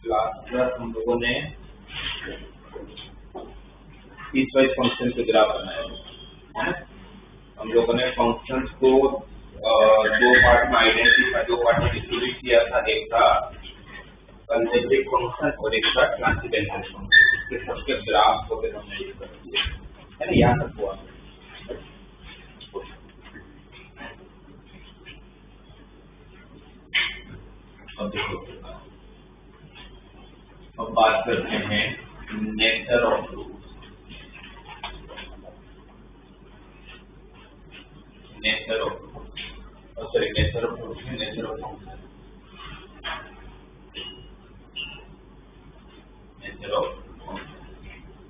Class हम लोगों ने पीसवाइज फंक्शन के ग्राफ बनाए हैं। हम लोगों ने फंक्शंस को दो पार्ट में डिस्ट्रीब्यूट किया था। एक था कंसेप्टिव फंक्शन और एक था ट्रांसेंडेंटल फंक्शन। इसके सबके ग्राफ को फिर हमने यूज कर दिया है ना। यहाँ तक हुआ। अब देखो, अब बात करते हैं nature of roots. Nature of function.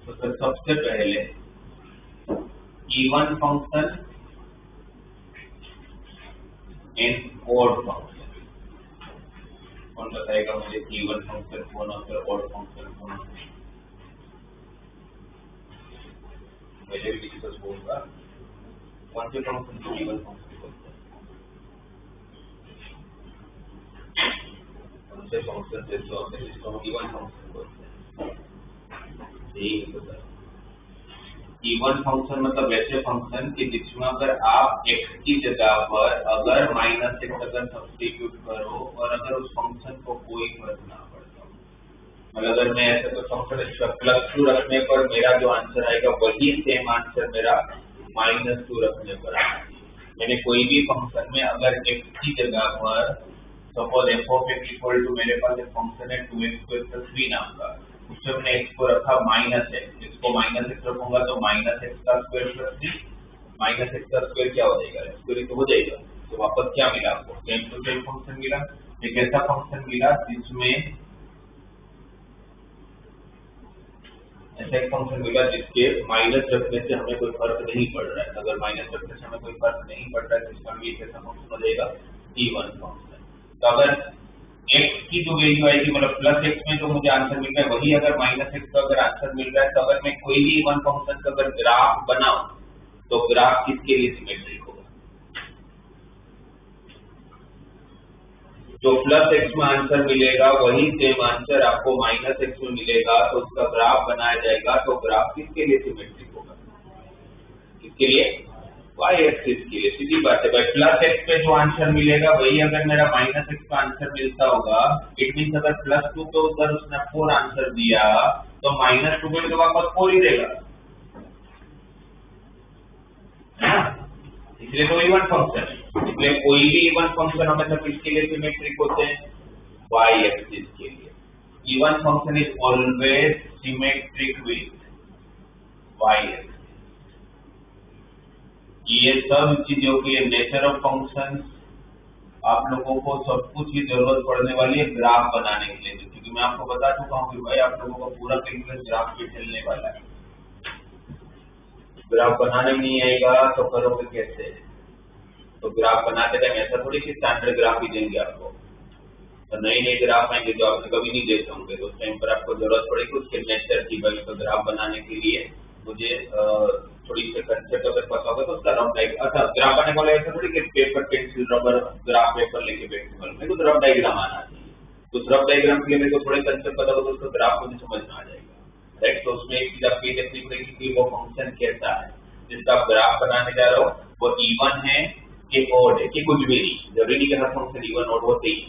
तो सर सबसे पहले even function and odd function. कौन बताएगा मुझे इवन फंक्शन कौन और फिर ऑड फंक्शन कौन? पहले भी डिस्कस होगा कौन से फंक्शन को इवन फंक्शन बोलते हैं, कौन से फंक्शन जैसे होते हैं जिसको हम इवन फंक्शन बोलते हैं। ठीक है सर। इवन फंक्शन मतलब ऐसे फंक्शन कि जिसमें अगर आप x की जगह पर अगर -x अगर सब्स्टिट्यूट करो और अगर उस फंक्शन को कोई फर्क ना पड़ता, मतलब अगर मैं ऐसे तो फंक्शन +2 रखने पर मेरा जो आंसर आएगा वही सेम आंसर मेरा -2 रखने पर आएगा। मैंने कोई भी फंक्शन में अगर x की जगह पर सपोज f(x) मेरे पास एक फंक्शन है 2x² 3 नाम का, उसमें मैंने x को रखा -x, इसको -x रखूंगा तो -x² + 3 -x² क्या हो जाएगा? x² तो हो जाएगा। तो वापस क्या मिला आपको? सेम टू सेम फंक्शन मिला। एक ऐसा फंक्शन मिला जिसमें ऐसा एक फंक्शन मिला जिसके माइनस रखने से हमें कोई फर्क नहीं पड़ रहा है। अगर माइनस रखने से हमें कोई फर्क नहीं पड़ रहा है तो इसका भी एक ऐसा फंक्शन हो जाएगा इवन फंक्शन। तो अगर x की जो वैल्यू आएगी मतलब +x में जो मुझे आंसर मिल रहा है वही अगर -x का अगर आंसर मिल रहा है तो अगर मैं कोई भी इवन फंक्शन का अगर ग्राफ बनाऊं तो ग्राफ किसके लिए सिमेट्रिक होगा? जो +x में आंसर मिलेगा वही सेम आंसर आपको -x में मिलेगा, तो उसका ग्राफ बनाया जाएगा। तो ग्राफ किसके लिए सिमेट्रिक होगा? किसके लिए? y एक्सिस के लिए। सीधी बात है भाई, +x पे जो आंसर मिलेगा वही अगर मेरा -x का आंसर मिलता होगा, इट मींस अगर +2 पे उधर उसने 4 आंसर दिया तो -2 पे तो वापस 4 ही देगा, इसलिए तो इवन फंक्शन है। इसलिए कोई भी इवन फंक्शन हमेशा किसके लिए सिमेट्रिक होते हैं? y एक्सिस के लिए। Even function is always symmetric with y axis. ये सब चीजों की नेचर ऑफ फंक्शन आप लोगों को सब कुछ की जरूरत पड़ने वाली है ग्राफ बनाने के लिए, क्योंकि मैं आपको बता चुका हूँ कि भाई आप लोगों का पूरा कैलकुलस ग्राफ पे चलने वाला है। ग्राफ बनाने नहीं आएगा तो करोगे कैसे? तो ग्राफ बनाते टाइम ऐसा थोड़ी कि स्टैंडर्ड ग्राफ ही देंगे आपको, तो नए नए ग्राफ आएंगे जो आपने कभी नहीं देखे होंगे, तो उस टाइम पर आपको जरूरत पड़ेगी उसके नेचर की। भाई तो ग्राफ बनाने के लिए मुझे थोड़ी सी कंसेप्ट अगर पता होगा तो उसका रफ डायग्राम, अच्छा ग्राफ बनाने वाला ऐसा थोड़ी कि paper pencil rubber graph paper लेके बैठने वाला, मेरे को रफ डायग्राम आना चाहिए। तो उस रफ डायग्राम के लिए मेरे को थोड़े कंसेप्ट पता होगा तो उसका ग्राफ मुझे समझ में आ जाएगा, राइट। तो उसमें एक चीज आपको ये देखनी पड़ेगी कि वो फंक्शन कैसा है जिसका आप ग्राफ बनाने जा रहे हो, वो इवन है कि ऑड है कि कुछ भी नहीं। जरूरी नहीं कि हर फंक्शन इवन ऑड होते ही,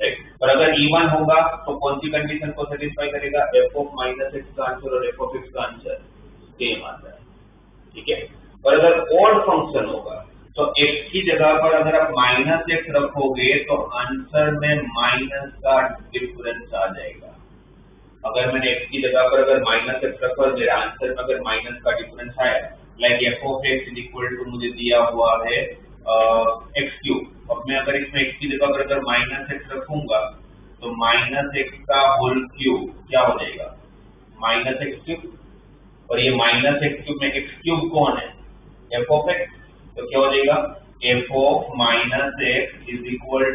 राइट। पर अगर इवन होगा तो कौन सी कंडीशन को सेटिस्फाई करेगा? f(-x) का आंसर और f(x) का आंसर सेम आता है, ठीक है। और अगर ऑड फंक्शन होगा तो x की जगह पर अगर आप -x रखोगे तो आंसर में माइनस का डिफरेंस आ जाएगा। अगर मैंने x की जगह पर अगर -x रखा और मेरा आंसर में अगर माइनस का डिफरेंस आया, लाइक f(x) मुझे दिया हुआ है x3, अब मैं अगर इसमें x की जगह पर अगर -x रखूंगा तो -x का होल क्यूब क्या हो जाएगा? -x3, और ये -x3 में x3 कौन है? f(x), तो क्या हो जाएगा? f(-x) = -f(x).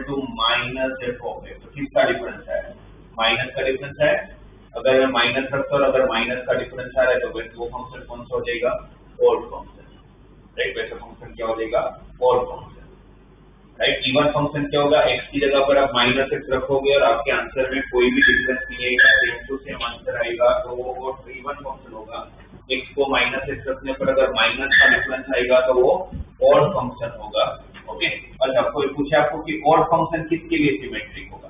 तो किसका डिफरेंस है? माइनस का डिफरेंस है। अगर मैं माइनस रखता हूँ अगर माइनस का डिफरेंस आ रहा है तो वो फंक्शन कौन सा हो जाएगा? Odd function, right. वैसा फंक्शन क्या हो जाएगा? Odd function. Right. Even function क्या होगा, x की जगह पर आप -x रखोगे और आपके आंसर में कोई भी डिफरेंस नहीं आएगा, सेम टू सेम आंसर आएगा, तो वो इवन फंक्शन होगा। x को -x रखने पर अगर माइनस का डिफरेंस आएगा तो वो ऑड फंक्शन होगा। ओके। अच्छा, कोई पूछे आपको कि ऑड फंक्शन किसके लिए सिमेट्रिक होगा?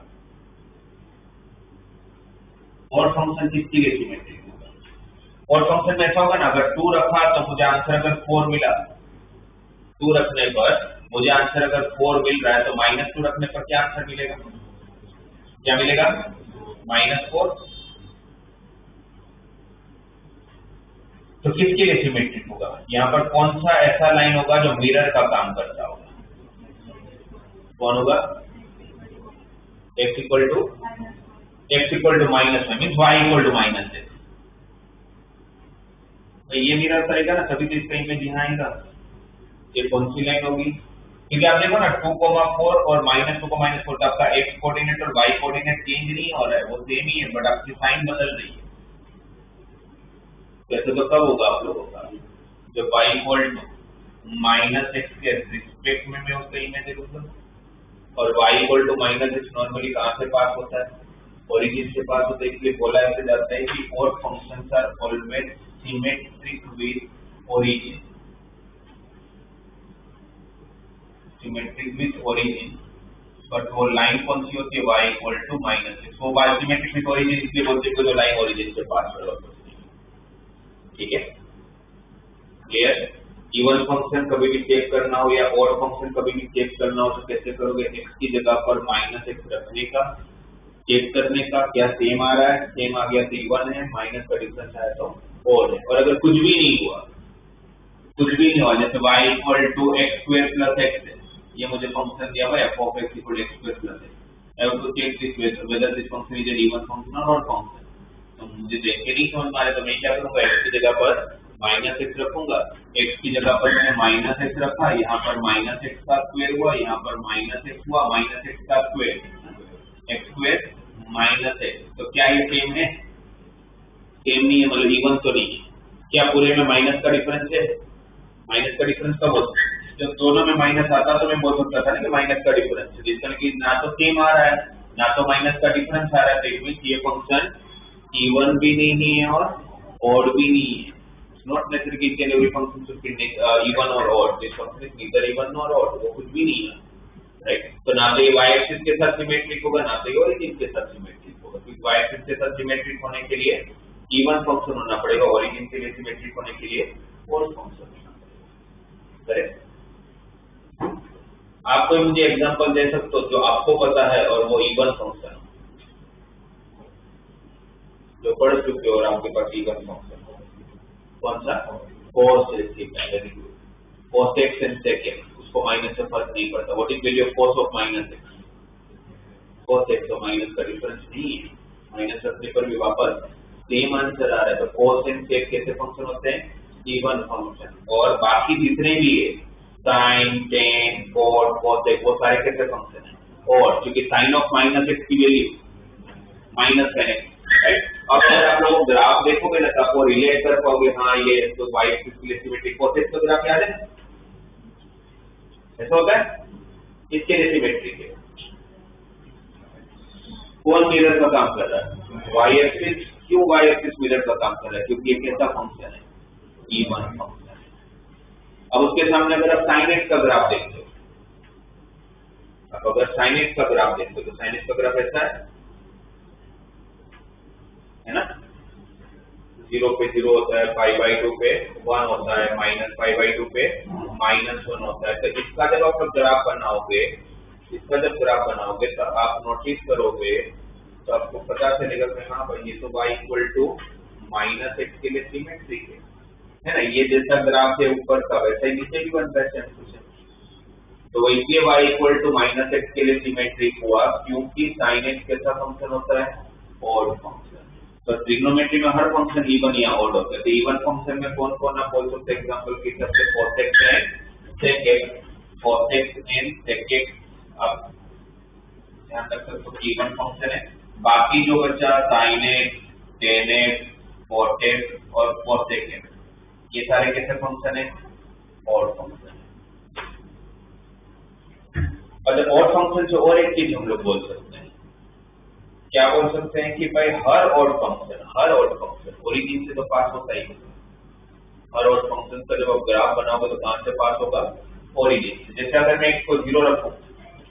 ऑड फंक्शन किसके लिए सिमेट्रिक होगा? ऑड फंक्शन में ऐसा होगा ना, अगर 2 रखा तो मुझे आंसर अगर 4 मिला, 2 रखने पर मुझे आंसर अगर 4 मिल रहा है, तो -2 रखने पर क्या आंसर मिलेगा? क्या मिलेगा? -4। तो किसके लिए सिमेट्रिक होगा? यहाँ पर कौन सा ऐसा लाइन होगा जो मिरर का काम करता होगा? कौन होगा? x इक्वल टू माइनस में, means y equal to -x। तो ये मिरर करेगा ना, तभी तो इसका इमेज यहाँ आएगा। ये कौन सी लाइन होगी? क्योंकि आप देखो ना 2,4 और -2 को -4, तो आपका x कोऑर्डिनेट और y कोऑर्डिनेट चेंज नहीं हो रहा है, वो सेम ही है, बट आपकी साइन बदल रही है। कैसे? तो कब होगा आप लोगों का, जब y इक्वल टू -x के रिस्पेक्ट में मैं उसका इमेज देखूंगा, और y equal to -x normally कहाँ से पास होता है? ओरिजिन से पास होता है। इसलिए बोला ऐसे जाता है कि odd functions are always symmetric with origin, symmetric with origin. But वो लाइन कौन सी होती है? y equal to -x। वो बाय सिमेट्रिक विद ओरिजिन इसलिए बोलते हैं कि जो लाइन ओरिजिन से पास हो रहा है। ठीक है, क्लियर? इवन फंक्शन कभी भी चेक करना हो या ऑड फंक्शन कभी भी चेक करना हो तो कैसे करोगे? x की जगह पर -x रखने का, चेक करने का क्या सेम आ रहा है, सेम आ गया तो इवन है, माइनस का डिफरेंस आया तो ऑड है। और अगर कुछ भी नहीं हुआ, जैसे y equal to x² plus x है, ये मुझे फंक्शन दिया हुआ है f(x) equal to x² plus x। I want to check this whether this function is an even function or odd function। तो मुझे देख के नहीं समझ में आ रहा, तो मैं क्या करूंगा? x की जगह पर -x रखूंगा, x की जगह पर मैंने -x रखा, यहाँ पर -x का स्क्वायर हुआ, यहाँ पर -x हुआ, -x का स्क्वायर, x² -x। तो क्या ये सेम है? सेम नहीं है, मतलब इवन तो नहीं है। क्या पूरे में माइनस का डिफरेंस है? माइनस का डिफरेंस कब होता है? जब दोनों में माइनस आता तो मैं बोल सकता था ना कि माइनस का डिफरेंस है, जिसका कि ना तो सेम आ रहा है ना तो माइनस का डिफरेंस आ रहा है, तो इट मींस ये फंक्शन इवन भी नहीं है और ऑड भी नहीं है। नॉट नेसेसरी कि every function should be even और odd, this function is neither even nor odd, वो कुछ भी नहीं है, राइट? तो ना तो ये y एक्सिस के साथ सिमेट्रिक होगा, ना तो ये ओरिजिन के साथ सिमेट्रिक होगा, क्योंकि y एक्सिस के साथ सिमेट्रिक होने के लिए इवन फंक्शन होना पड़ेगा, ओरिजिन के लिए सिमेट्रिक होने के लिए ऑड फंक्शन होना पड़ेगा। करेक्ट? आप कोई मुझे एग्जांपल दे सकते हो जो आपको पता है और वो इवन फंक्शन जो पढ़ चुके हो और आपके पास इवन फंक्शन हो? कौन सा? cos x, cos x and sec x, उसको माइनस से फर्क नहीं पड़ता। What is value of cos of -x? cos x और माइनस का डिफरेंस नहीं है, माइनस रखने पर भी वापस सेम आंसर आ रहा है। तो cos एंड sec कैसे फंक्शन होते हैं? Even function. और बाकी जितने भी है sin, tan, cot, cosec, वो सारे कैसे फंक्शन है? और क्योंकि sin ऑफ -x की वैल्यू -10x, राइट? अब अगर आप लोग ग्राफ देखोगे ना तो आपको रिलेट कर पाओगे, हाँ ये तो y एक्सिस के लिए सिमेट्रिक, cos x का ग्राफ याद है? ऐसा होता है, इसके लिए सिमेट्रिक है। कौन मिरर का काम कर रहा है? y axis. क्यों y एक्सिस मिरर का काम कर रहा है? क्योंकि ये कैसा फंक्शन है? इवन फंक्शन है। अब उसके सामने अगर आप sin x का ग्राफ देखते हो, अब अगर sin x का ग्राफ देखते हो तो sin x का ग्राफ ऐसा है ना? 0 पे 0 होता है, π/2 पे 1 होता है, -π/2 पे -1 होता है। तो इसका जब आप ग्राफ बनाओगे, तो आप नोटिस करोगे तो आपको पता चलेगा कि हाँ भाई ये तो y इक्वल टू -x के लिए सिमेट्रिक है ना? ये जैसा ग्राफ है ऊपर का वैसा ही नीचे भी बनता है सेम टू सेम। तो इसलिए y इक्वल टू -x के लिए सिमेट्रिक हुआ क्योंकि sin x कैसा फंक्शन होता है? Odd function. तो ट्रिग्नोमेट्री में हर फंक्शन इवन या ऑड होता है। तो इवन फंक्शन में कौन कौन आप बोल सकते हैं? एग्जांपल के हिसाब से cos x and sec x, cos x and sec x। अब ध्यान रख सकते हो इवन फंक्शन है। बाकी जो बचा sin x, tan x, cot x और cosec x, ये सारे कैसे फंक्शन है? ऑड फंक्शन है। अच्छा, ऑड फंक्शन से और एक चीज हम लोग बोल सकते हैं, क्या बोल सकते हैं कि भाई हर ऑड फंक्शन ओरिजिन से तो पास होता ही है। हर ऑड फंक्शन का जब आप ग्राफ बनाओगे तो कहां से पास होगा? ओरिजिन से। जैसे अगर मैं x को 0 रखूं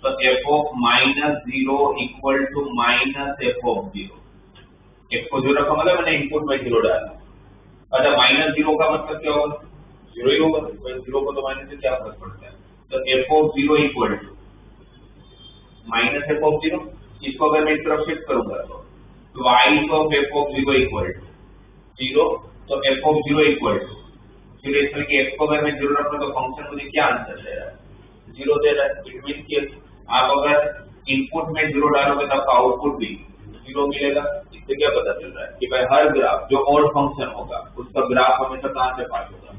तो f of -0 equal to -f of 0। x को 0 रखा मतलब मैंने इनपुट में 0 डाला। अच्छा, -0 का मतलब क्या होगा? 0 ही होगा। 0 को तो माइनस से क्या फर्क पड़ता है? तो f of 0 equal to -f of 0। इसको अगर मैं इस तरफ शिफ्ट करूंगा तो twice of f of 0 equal to 0। तो f ऑफ 0 इक्वल टू 0, इसमें कि x को अगर मैं 0 रखूं तो फंक्शन मुझे क्या आंसर दे रहा है? 0 दे रहा है। इट मीन कि आप अगर इनपुट में 0 डालोगे तो आपका आउटपुट भी 0 मिलेगा। इससे क्या पता चल रहा है कि भाई हर ग्राफ जो ऑड फंक्शन होगा उसका ग्राफ हमेशा कहां से पास होगा?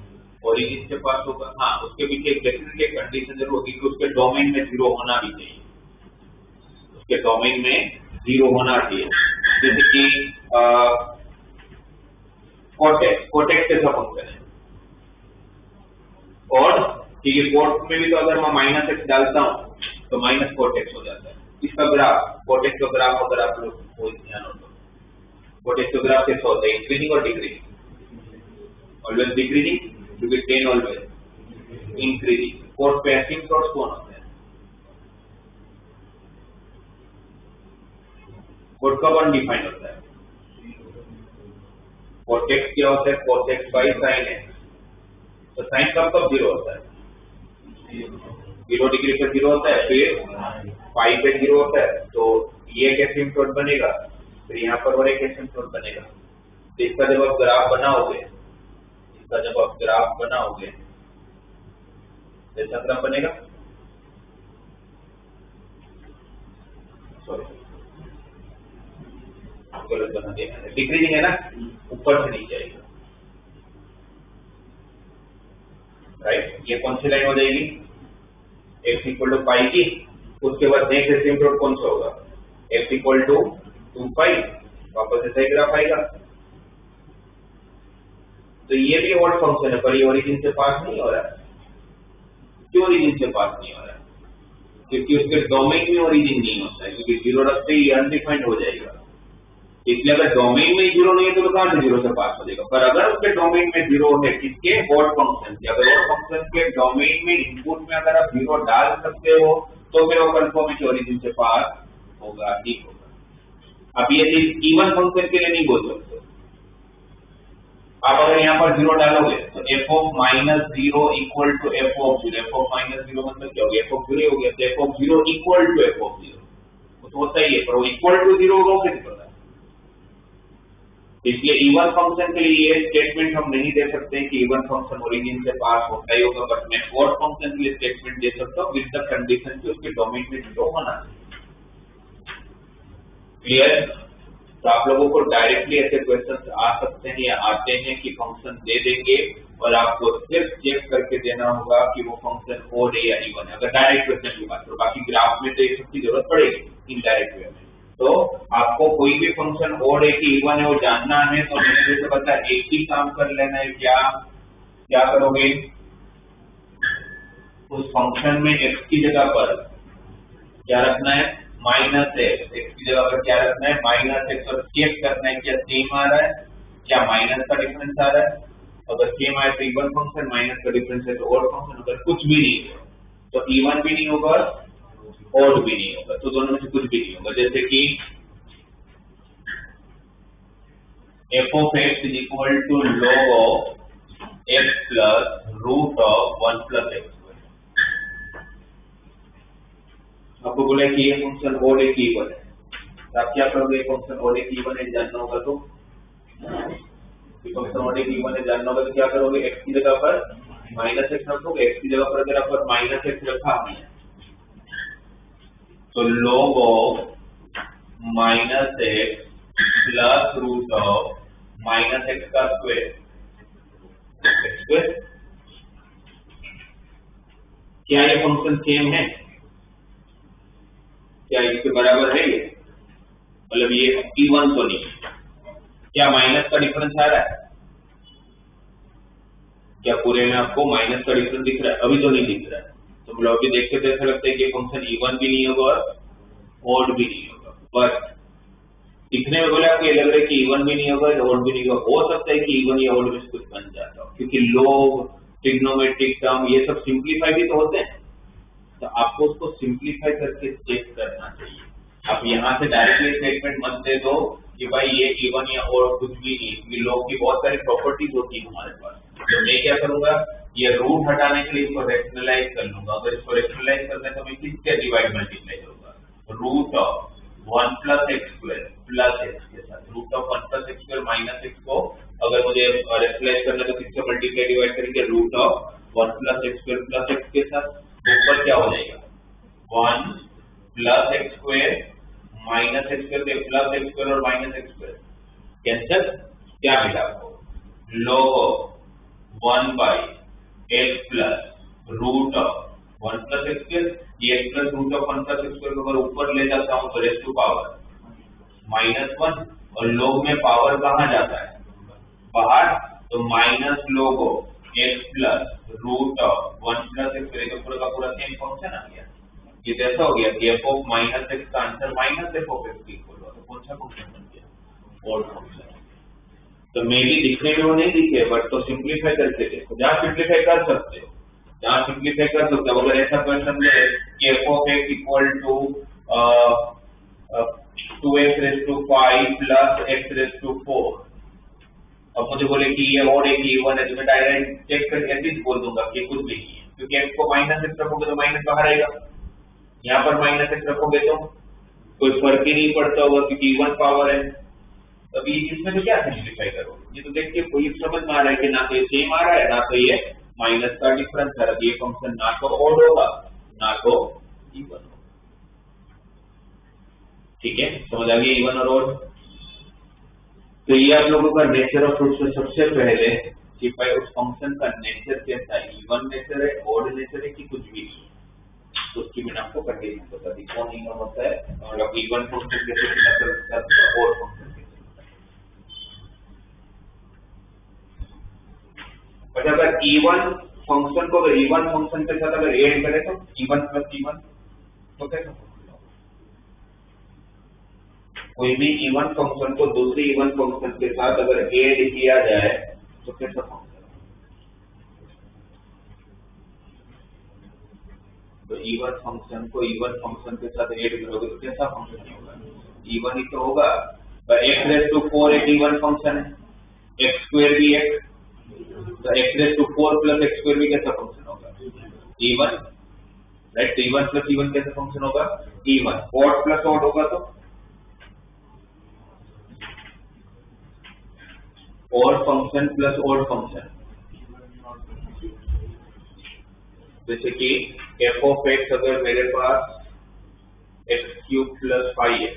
ओरिजिन से पास होगा। हाँ, उसके पीछे एक डेफिनेटली कंडीशन जरूर होगी कि उसके डोमेन में 0 होना भी चाहिए। उसके डोमेन में 0 होना चाहिए। जैसे कि कोटेक्स कैसा फंक्शन है? और ठीक है, कोट में भी तो अगर मैं -x डालता हूं तो -कोटेक्स हो जाता है। इसका ग्राफ, कोटेक्स का ग्राफ अगर आप लोग को ध्यान हो तो कोटेक्स का ग्राफ कैसा होता है? इंक्रीजिंग और डिक्रीजिंग? ऑलवेज डिक्रीजिंग, क्योंकि 10 ऑलवेज इंक्रीजिंग। कोट पे एसिम्पटोट्स कौन होते हैं? कोट कब अनडिफाइंड होता है? कोटेक्स क्या होता है? Cot x by sine x. तो साइन कब 0 होता है? 0 डिग्री पे 0 होता है, फिर पाई पे 0 होता है। तो ये एक एसिम्पटोट बनेगा, फिर यहाँ पर और एक एसिम्पटोट बनेगा। तो इसका जब आप ग्राफ बनाओगे जैसा ग्राफ बनेगा, सॉरी गलत बना दिया, डिक्रीजिंग है ना, ऊपर से नीचे आएगा, राइट। ये कौन सी लाइन हो जाएगी? x इक्वल टू पाई की। उसके बाद नेक्स्ट एसिम्पटोट कौन सा होगा? x इक्वल टू 2 पाई। वापस से सही ग्राफ आएगा। तो ये भी ऑड फंक्शन है, पर ये ओरिजिन से पास नहीं हो रहा है। क्यों ओरिजिन से पास नहीं हो रहा है? क्योंकि उसके डोमेन में ओरिजिन नहीं होता है, क्योंकि 0 रखते ही अनडिफाइंड हो जाएगा। इसलिए अगर डोमेन में 0 नहीं है तो कहां से 0 से पास हो जाएगा? पर अगर उसके डोमेन में 0 है, किसके? ऑड फंक्शन के। अगर ऑड फंक्शन के डोमेन में इनपुट में अगर आप 0 डाल सकते हो तो फिर वो कंफर्म है कि ओरिजिन से पास होगा ही होगा। अब ये चीज इवन फंक्शन के लिए नहीं बोल सकते। आप अगर यहाँ पर 0 डालोगे तो f of -0 equal to f of 0। f of -0 मतलब क्या हो गया? f ऑफ 0 हो गया। तो f of 0 equal to f of 0 तो होता ही है, पर वो इक्वल टू 0 होगा कैसे पता? इसलिए इवन फंक्शन के लिए ये स्टेटमेंट हम नहीं दे सकते कि इवन फंक्शन ओरिजिन से पास होता ही होगा, बट मैं ऑड फंक्शन के लिए स्टेटमेंट दे सकता हूँ विद द कंडीशन कि उसके डोमेन में 0 होना चाहिए। क्लियर? तो आप लोगों को डायरेक्टली ऐसे क्वेश्चन आ सकते हैं या आते हैं कि फंक्शन दे देंगे और आपको सिर्फ चेक करके देना होगा कि वो फंक्शन ऑड है या इवन है। अगर डायरेक्ट क्वेश्चन की बात करो, बाकी ग्राफ में तो ये सब की जरूरत पड़ेगी इनडायरेक्ट वे में। तो आपको कोई भी फंक्शन ऑड है कि इवन है वो जानना है, तो मैंने जैसे बताया एक ही काम कर लेना है। क्या करोगे? उस फंक्शन में x की जगह पर क्या रखना है? -x। x की जगह पर क्या रखना है? -x। और चेक करना है क्या सेम आ रहा है, क्या माइनस का डिफरेंस आ रहा है। अगर सेम आए तो इवन फंक्शन, माइनस का डिफरेंस है तो ऑड फंक्शन। अगर कुछ भी नहीं है तो इवन भी नहीं होगा, ऑड भी नहीं होगा, तो दोनों में से कुछ भी नहीं होगा। जैसे कि f of x is equal to log of x plus root of 1 plus x square। आपको बोला कि ये फंक्शन ऑड है कि इवन है, तो आप क्या करोगे? फंक्शन ऑड है कि इवन है जानना होगा, तो फंक्शन ऑड है कि इवन है जानना होगा तो क्या करोगे? x की जगह पर -x रखोगे। x की जगह पर अगर आप -x रखा है तो log of -x plus root of -x का स्क्वायर x²। क्या ये फंक्शन सेम है? क्या इसके बराबर है ये? मतलब ये इवन तो नहीं। क्या माइनस का डिफरेंस आ रहा है? क्या पूरे में आपको माइनस का डिफरेंस दिख रहा है? अभी तो नहीं दिख रहा है। तो ब्लॉक देखते तो ऐसा लगता है कि फंक्शन इवन भी नहीं होगा और ओड भी नहीं होगा, बट दिखने में बोले आपको ये लग रहा है कि इवन भी नहीं होगा ओड भी नहीं होगा। हो सकता है कि इवन या ओड में से कुछ बन जाता हो, क्योंकि लोग, ट्रिग्नोमेट्रिक टर्म ये सब सिंप्लीफाई भी तो होते हैं, तो आपको उसको सिंप्लीफाई करके चेक करना चाहिए। आप यहाँ से डायरेक्टली स्टेटमेंट मत दे दो कि भाई ये इवन या ओड कुछ भी नहीं, क्योंकि लोग की बहुत सारी प्रॉपर्टीज होती है हमारे पास। तो मैं क्या करूंगा, ये रूट हटाने के लिए इसको रैशनलाइज कर लूंगा। अगर इसको रैशनलाइज करना है तो मैं किससे डिवाइड मल्टीप्लाई करूंगा, root of 1 plus x square plus x के साथ। Root of 1 plus x square minus x को अगर मुझे रैशनलाइज करना है तो किससे मल्टीप्लाई डिवाइड करेंगे, root of 1 plus x square plus x के साथ। ऊपर क्या हो जाएगा, 1 plus x square minus x square plus x square और माइनस एक्स स्क्वायर कैंसिल। क्या मिला आपको, log of 1 by x plus root of 1 plus x square. ये x plus root of 1 plus x square को अगर ऊपर ले जाता हूं तो रेज टू पावर -1, और log में पावर कहां जाता है, बाहर, तो minus log of x plus root of 1 plus x square. तो पूरा का पूरा सेम फंक्शन आ गया। ये कैसा हो गया कि f ऑफ माइनस एक्स का answer minus F of x equal हुआ, तो कौन सा फंक्शन बन गया, ओड फंक्शन। तो मे भी दिखने में वो नहीं दिखे, बट तो सिंप्लीफाई करके देखो, जहाँ सिंप्लीफाई कर सकते हो, जहाँ सिंप्लीफाई कर सकते हो। अगर ऐसा क्वेश्चन है कि f of x equal to 2x raise to 5 plus x raise to 4, अब मुझे बोले कि ये और एक इवन है, तो मैं डायरेक्ट चेक करके ऐसे ही बोल दूंगा कि कुछ भी नहीं है, क्योंकि x को माइनस एक्स रखोगे तो माइनस बाहर आएगा, यहाँ पर माइनस एक्स रखोगे तो कोई फर्क ही नहीं पड़ता होगा, क्योंकि इवन पावर है। तभी इसमें तो क्या सिंप्लीफाई करोगे, ये तो देख के कोई समझ में आ रहा है कि ना तो ये सेम आ रहा है, ना तो ये माइनस का डिफरेंस है। ये फंक्शन ना तो ओड होगा ना तो इवन होगा। ठीक है, समझ आ गया इवन और ओड। तो ये आप लोगों का नेचर ऑफ फ्रूट से सबसे पहले कि भाई उस फंक्शन का नेचर कैसा है, इवन नेचर है, ओड नेचर है कि कुछ भी नहीं है, तो उसकी मैंने आपको कंडीशन बता दी, कौन इवन होता है और अब इवन फंक्शन कैसे पता चलता है, ओड फंक्शन कैसे। बट अगर इवन फंक्शन को अगर इवन फंक्शन के साथ अगर ऐड करें तो इवन प्लस इवन तो कैसा, कोई भी इवन फंक्शन को दूसरी इवन फंक्शन के साथ अगर ऐड किया जाए तो कैसा फंक्शन, तो इवन फंक्शन को इवन फंक्शन के साथ ऐड करोगे तो कैसा फंक्शन होगा, इवन ही तो होगा। पर x रेज़ टू 4 एक इवन फंक्शन है, x स्क्वायर भी एक, तो x raise to 4 plus x square भी कैसा फंक्शन होगा, इवन, राइट। तो इवन प्लस इवन कैसा फंक्शन होगा, इवन। ऑड प्लस ऑड होगा तो odd function plus odd function, जैसे कि f ऑफ x अगर मेरे पास x क्यूब प्लस 5 है,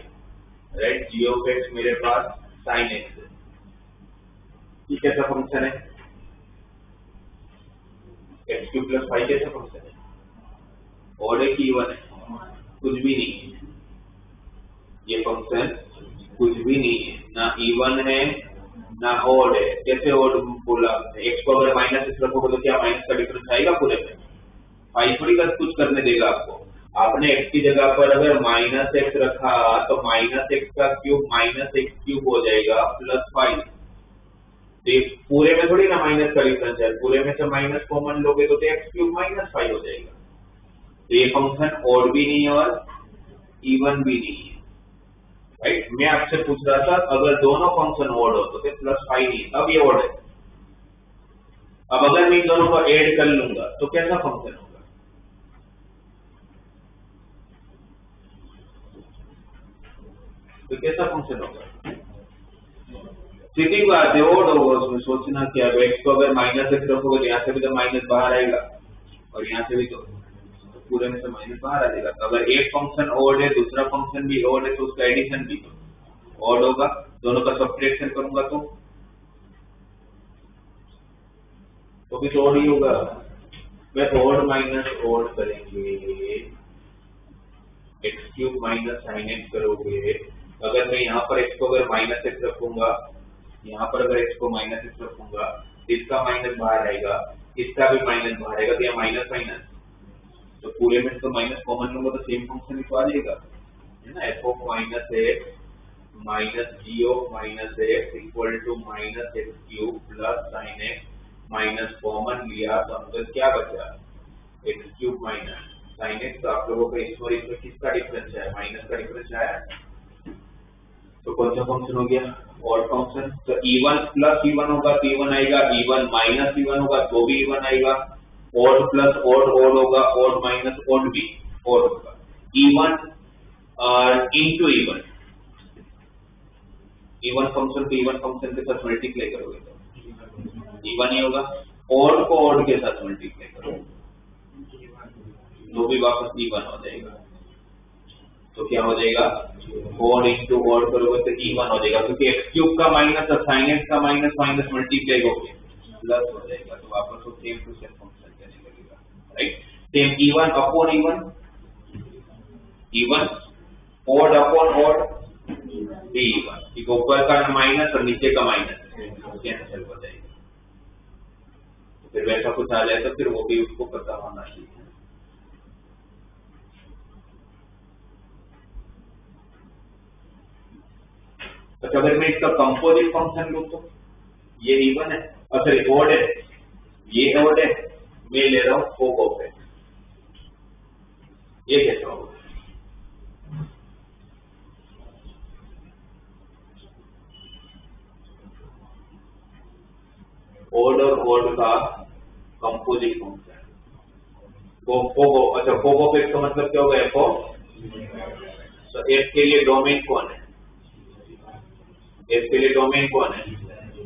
राइट, g ऑफ x मेरे पास sin x है, ये कैसा फंक्शन है, x क्यूब प्लस 5 कैसा फंक्शन है, ऑड है कि इवन है, कुछ भी नहीं है, ये फंक्शन कुछ भी नहीं है, ना इवन है ना ऑड है। कैसे ऑड बोला, x को अगर माइनस एक्स रखोगे तो क्या माइनस का डिफरेंस आएगा पूरे में, 5 थोड़ी कुछ करने देगा आपको। आपने x की जगह पर अगर माइनस एक्स रखा तो माइनस एक्स का क्यूब माइनस एक्स क्यूब हो जाएगा प्लस 5, तो पूरे में थोड़ी ना माइनस का डिफरेंस है, पूरे में से माइनस कॉमन लोगे तो x क्यूब माइनस 5 हो जाएगा। तो ये फंक्शन ऑड भी नहीं है और इवन भी नहीं है, राइट। मैं आपसे पूछ रहा था अगर दोनों फंक्शन ऑड हो तो प्लस 5 नहीं, अब ये ऑड है। अब अगर मैं इन दोनों को ऐड कर लूंगा तो कैसा फंक्शन होगा, तो कैसा फंक्शन होगा, सीधी बात है, ऑड होगा। उसमें सोचना क्या है, x को अगर माइनस एक्स रखोगे तो यहाँ से भी तो माइनस बाहर आएगा और यहाँ से भी तो पूरे में से माइनस बाहर आ जाएगा। तो अगर एक फंक्शन ऑड है दूसरा फंक्शन भी ऑड है तो उसका एडिशन भी ऑड होगा, दोनों का सब्ट्रैक्शन करूंगा तो भी तो ऑड ही होगा। मैं ऑड माइनस ऑड करेंगे, x cube minus sine x करोगे, अगर मैं यहाँ पर x को अगर माइनस एक्स रखूंगा, यहाँ पर अगर x को माइनस एक्स रखूंगा, इसका माइनस बाहर आएगा, इसका भी माइनस बाहर आएगा, तो यहाँ माइनस माइनस तो पूरे में तो माइनस कॉमन लूंगा तो सेम फंक्शन ही तो आ जाएगा, है ना। F of minus x minus g of minus x equal to minus x cube plus sine x minus common लिया तो अंदर क्या बचा, x cube minus sine x. तो आप लोगों का इसमें इसमें किसका डिफरेंस है, माइनस का डिफरेंस आया। तो कौन सा फंक्शन हो गया, ऑड फंक्शन। तो e1 प्लस e1 होगा तो e1 आएगा, e1 माइनस e1 होगा तो भी e1 आएगा। ऑड प्लस ऑड ऑड होगा, ऑड माइनस ऑड भी ऑड होगा। e1 into e1, e1 function को e1 फंक्शन के साथ मल्टीप्लाई करोगे तो e1 ही होगा। ऑड को ऑड के साथ मल्टीप्लाई करोगे तो भी वापस e1 हो जाएगा। तो क्या हो जाएगा, ऑड इंटू ऑड करोगे तो e1 हो जाएगा, क्योंकि एक्स क्यूब का माइनस और साइन एक्स का माइनस माइनस मल्टीप्लाई होके प्लस हो जाएगा। तो वापस वो सेम टू सेम फंक्शन कहने लगेगा, right. Same e1 upon e1, e1 odd upon odd भी e1, ऊपर का माइनस और नीचे का माइनस कैंसिल हो जाएगा। तो फिर वैसा कुछ आ जाए तो फिर वो भी उसको पता होना चाहिए। तो अगर मैं इसका कंपोजिट फंक्शन लूं तो ये इवन है, सॉरी ऑड है, ये ऑड है, मैं ले रहा हूं फोक ऑफ है, ये कैसा होगा, ऑड और ऑड का कंपोजिट फंक्शन। अच्छा फोक ऑफ एक्स का मतलब क्या होगा, एफ ऑफ। तो एफ के लिए डोमेन कौन है, एफ के लिए डोमेन कौन है,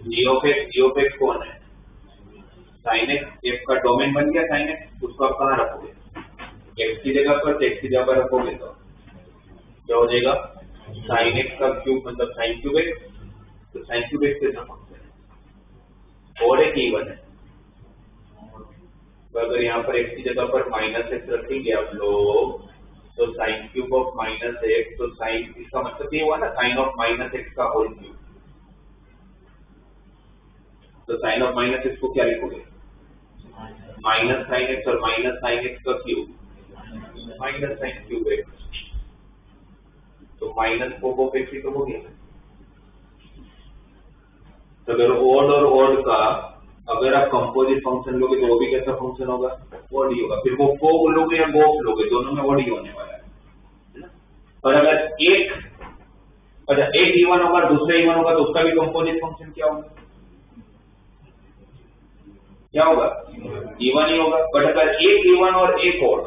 जी ऑफ एक्स कौन है, साइन एक्स। एफ का डोमेन बन गया साइन एक्स, उसको आप कहाँ रखोगे, एक्स की जगह पर, एक्स की जगह पर रखोगे तो क्या हो जाएगा, साइन एक्स का क्यूब मतलब साइन क्यूब एक्स। तो साइन क्यूब एक्स कैसा फंक्शन है, और एक इवन है। तो अगर यहाँ पर एक्स की जगह पर माइनस एक्स रखेंगे आप लोग तो sine cube of minus x, तो साइन इसका मतलब ये हुआ ना साइन ऑफ माइनस एक्स का होल क्यूब। तो साइन ऑफ माइनस एक्स को क्या लिखोगे, माइनस साइन एक्स, और माइनस साइन एक्स का cube minus sine cube x. तो माइनस फोक ऑफ एक्स ही तो हो गया। तो अगर ऑड और ऑड का अगर आप कंपोजिट फंक्शन लोगे तो वो भी कैसा फंक्शन होगा, ऑड ही होगा। फिर वो फोक लोगे या गोफ लोगे, दोनों में ऑड ही होने वाला है ना। और अगर एक इवन होगा दूसरा इवन होगा तो उसका भी कंपोजिट फंक्शन क्या होगा, क्या होगा, इवन ही होगा। बट अगर एक इवन और एक odd,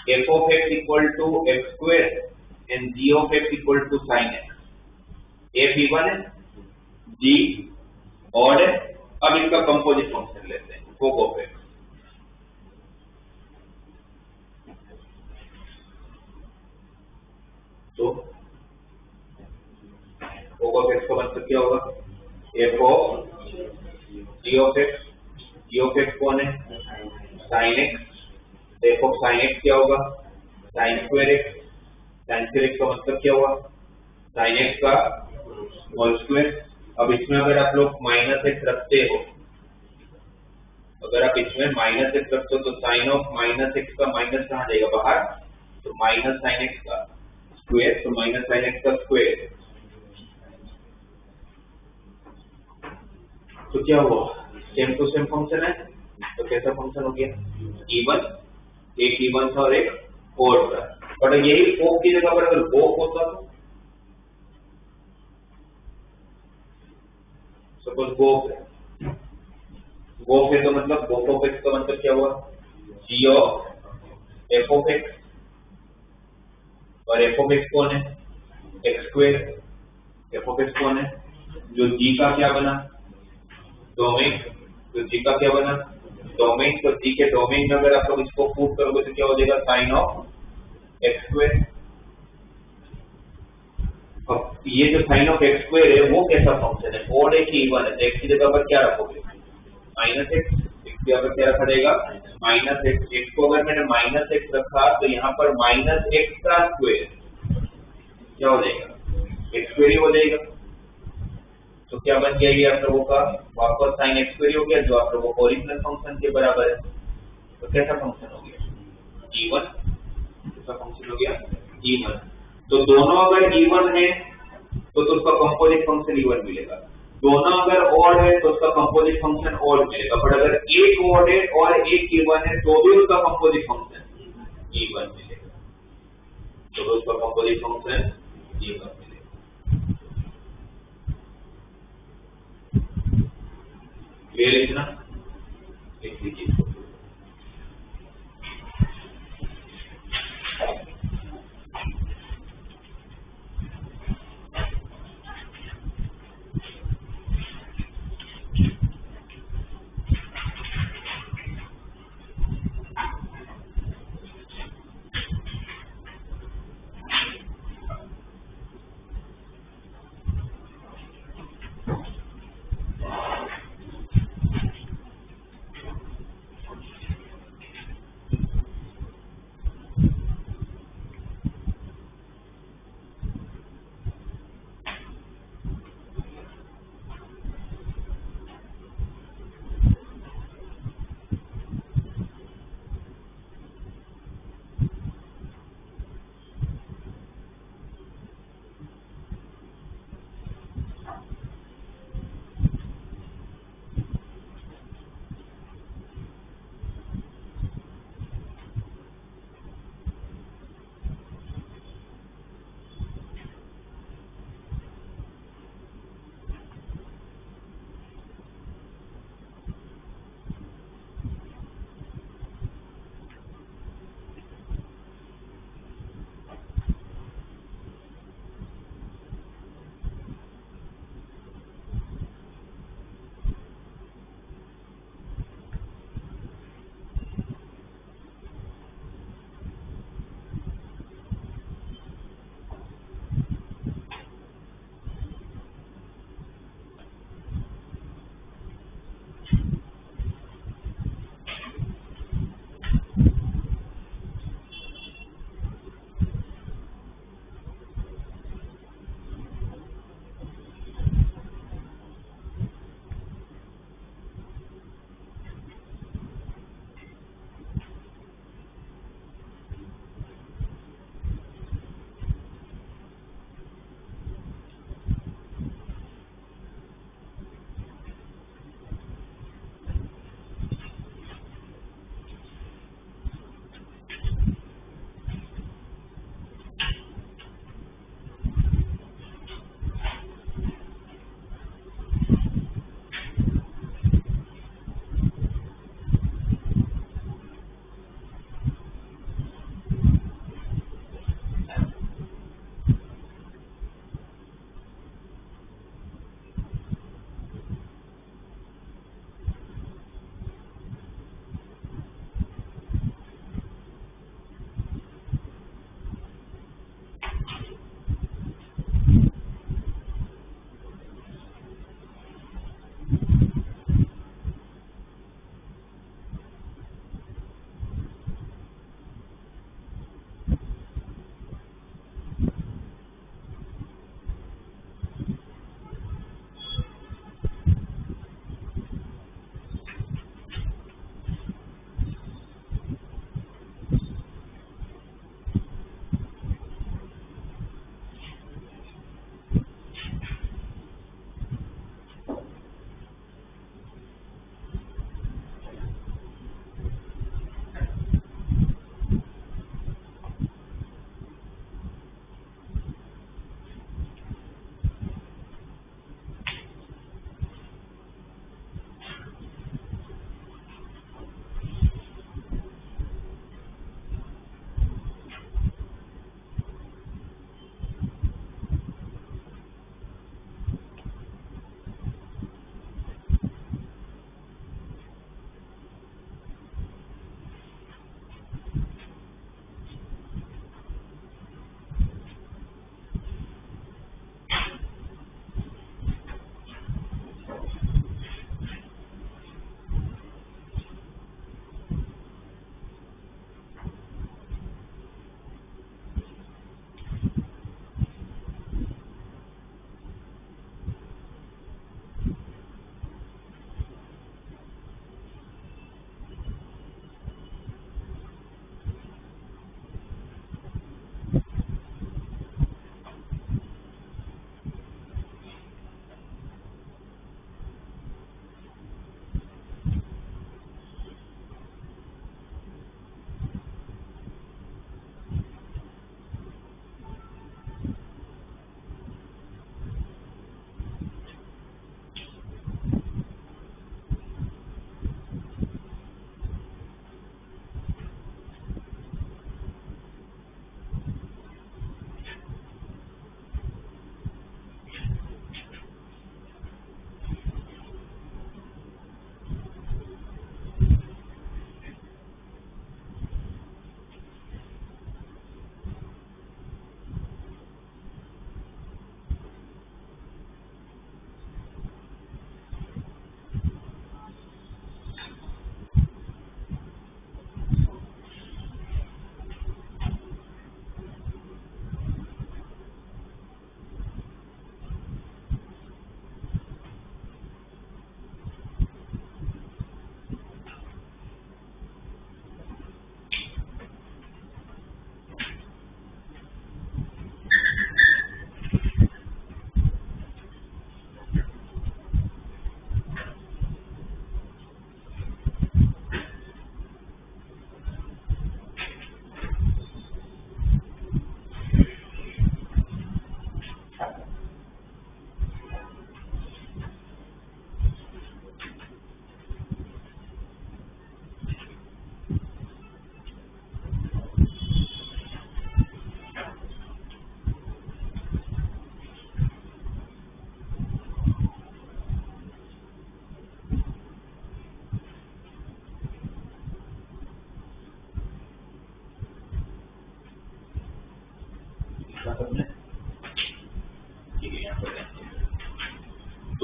f of x equal to x square and g of x equal to sine x, f even है, जी ऑड है। अब इसका कंपोजिट फंक्शन लेते हैं, फोक ऑफ एक्स। तो फोक ऑफ एक्स का मतलब क्या होगा, f of g of x, g of x कौन है, sine x. F of sine x क्या होगा, sine square x. Sine square x का मतलब क्या हुआ, साइन एक्स का होल स्क्वायर। अब इसमें अगर आप लोग माइनस एक्स रखते हो, अगर आप इसमें माइनस एक्स रखते हो तो साइन ऑफ माइनस एक्स का माइनस कहाँ जाएगा, बाहर। तो माइनस साइन एक्स का स्क्वायर, तो माइनस साइन एक्स का स्क्वायर। तो क्या हुआ, सेम टू सेम फंक्शन है। तो कैसा फंक्शन हो गया, इवन, एक इवन था और एक ऑड था। बट यही फोक की जगह पर अगर गोफ होता तो सपोज गोफ है, गोफ है तो मतलब गोफ ऑफ एक्स का मतलब क्या हुआ, जी ऑफ एफ ऑफ एक्स। और एफ ऑफ एक्स कौन है, x square. F of x कौन है, जो जी का क्या बना, डोमेन। तो जी का क्या बना, डोमेन। तो जी के डोमेन में अगर आप लोग इसको पुट करोगे तो क्या हो जाएगा, साइन ऑफ एक्स स्क्वायर। अब ये जो साइन ऑफ एक्स स्क्वायर है वो कैसा फंक्शन है, ऑड है कि इवन है। एक्स की जगह पर क्या रखोगे, माइनस एक्स। एक्स की जगह पर क्या रखा जाएगा, माइनस एक्स। एक्स को अगर मैंने माइनस एक्स रखा तो यहाँ पर माइनस एक्स का स्क्वायर क्या हो जाएगा, एक्स स्क्वायर ही हो जाएगा। तो क्या बन गया ये आप लोगों का, वापस साइन एक्स स्क्वायर हो गया, जो आप लोगों को ओरिजिनल फंक्शन के बराबर है। तो कैसा फंक्शन हो गया? इवन। कैसा फंक्शन हो गया? इवन। तो दोनों अगर इवन है तो उसका कंपोजिट फंक्शन इवन मिलेगा, दोनों अगर ऑड है तो उसका कंपोजिट फंक्शन ऑड मिलेगा, बट अगर एक ऑड है और एक इवन है तो भी उसका कंपोजिट फंक्शन इवन मिलेगा, तो उसका कंपोजिट फंक्शन इवन मिलेगा। क्लियर है ना? लिख लीजिए।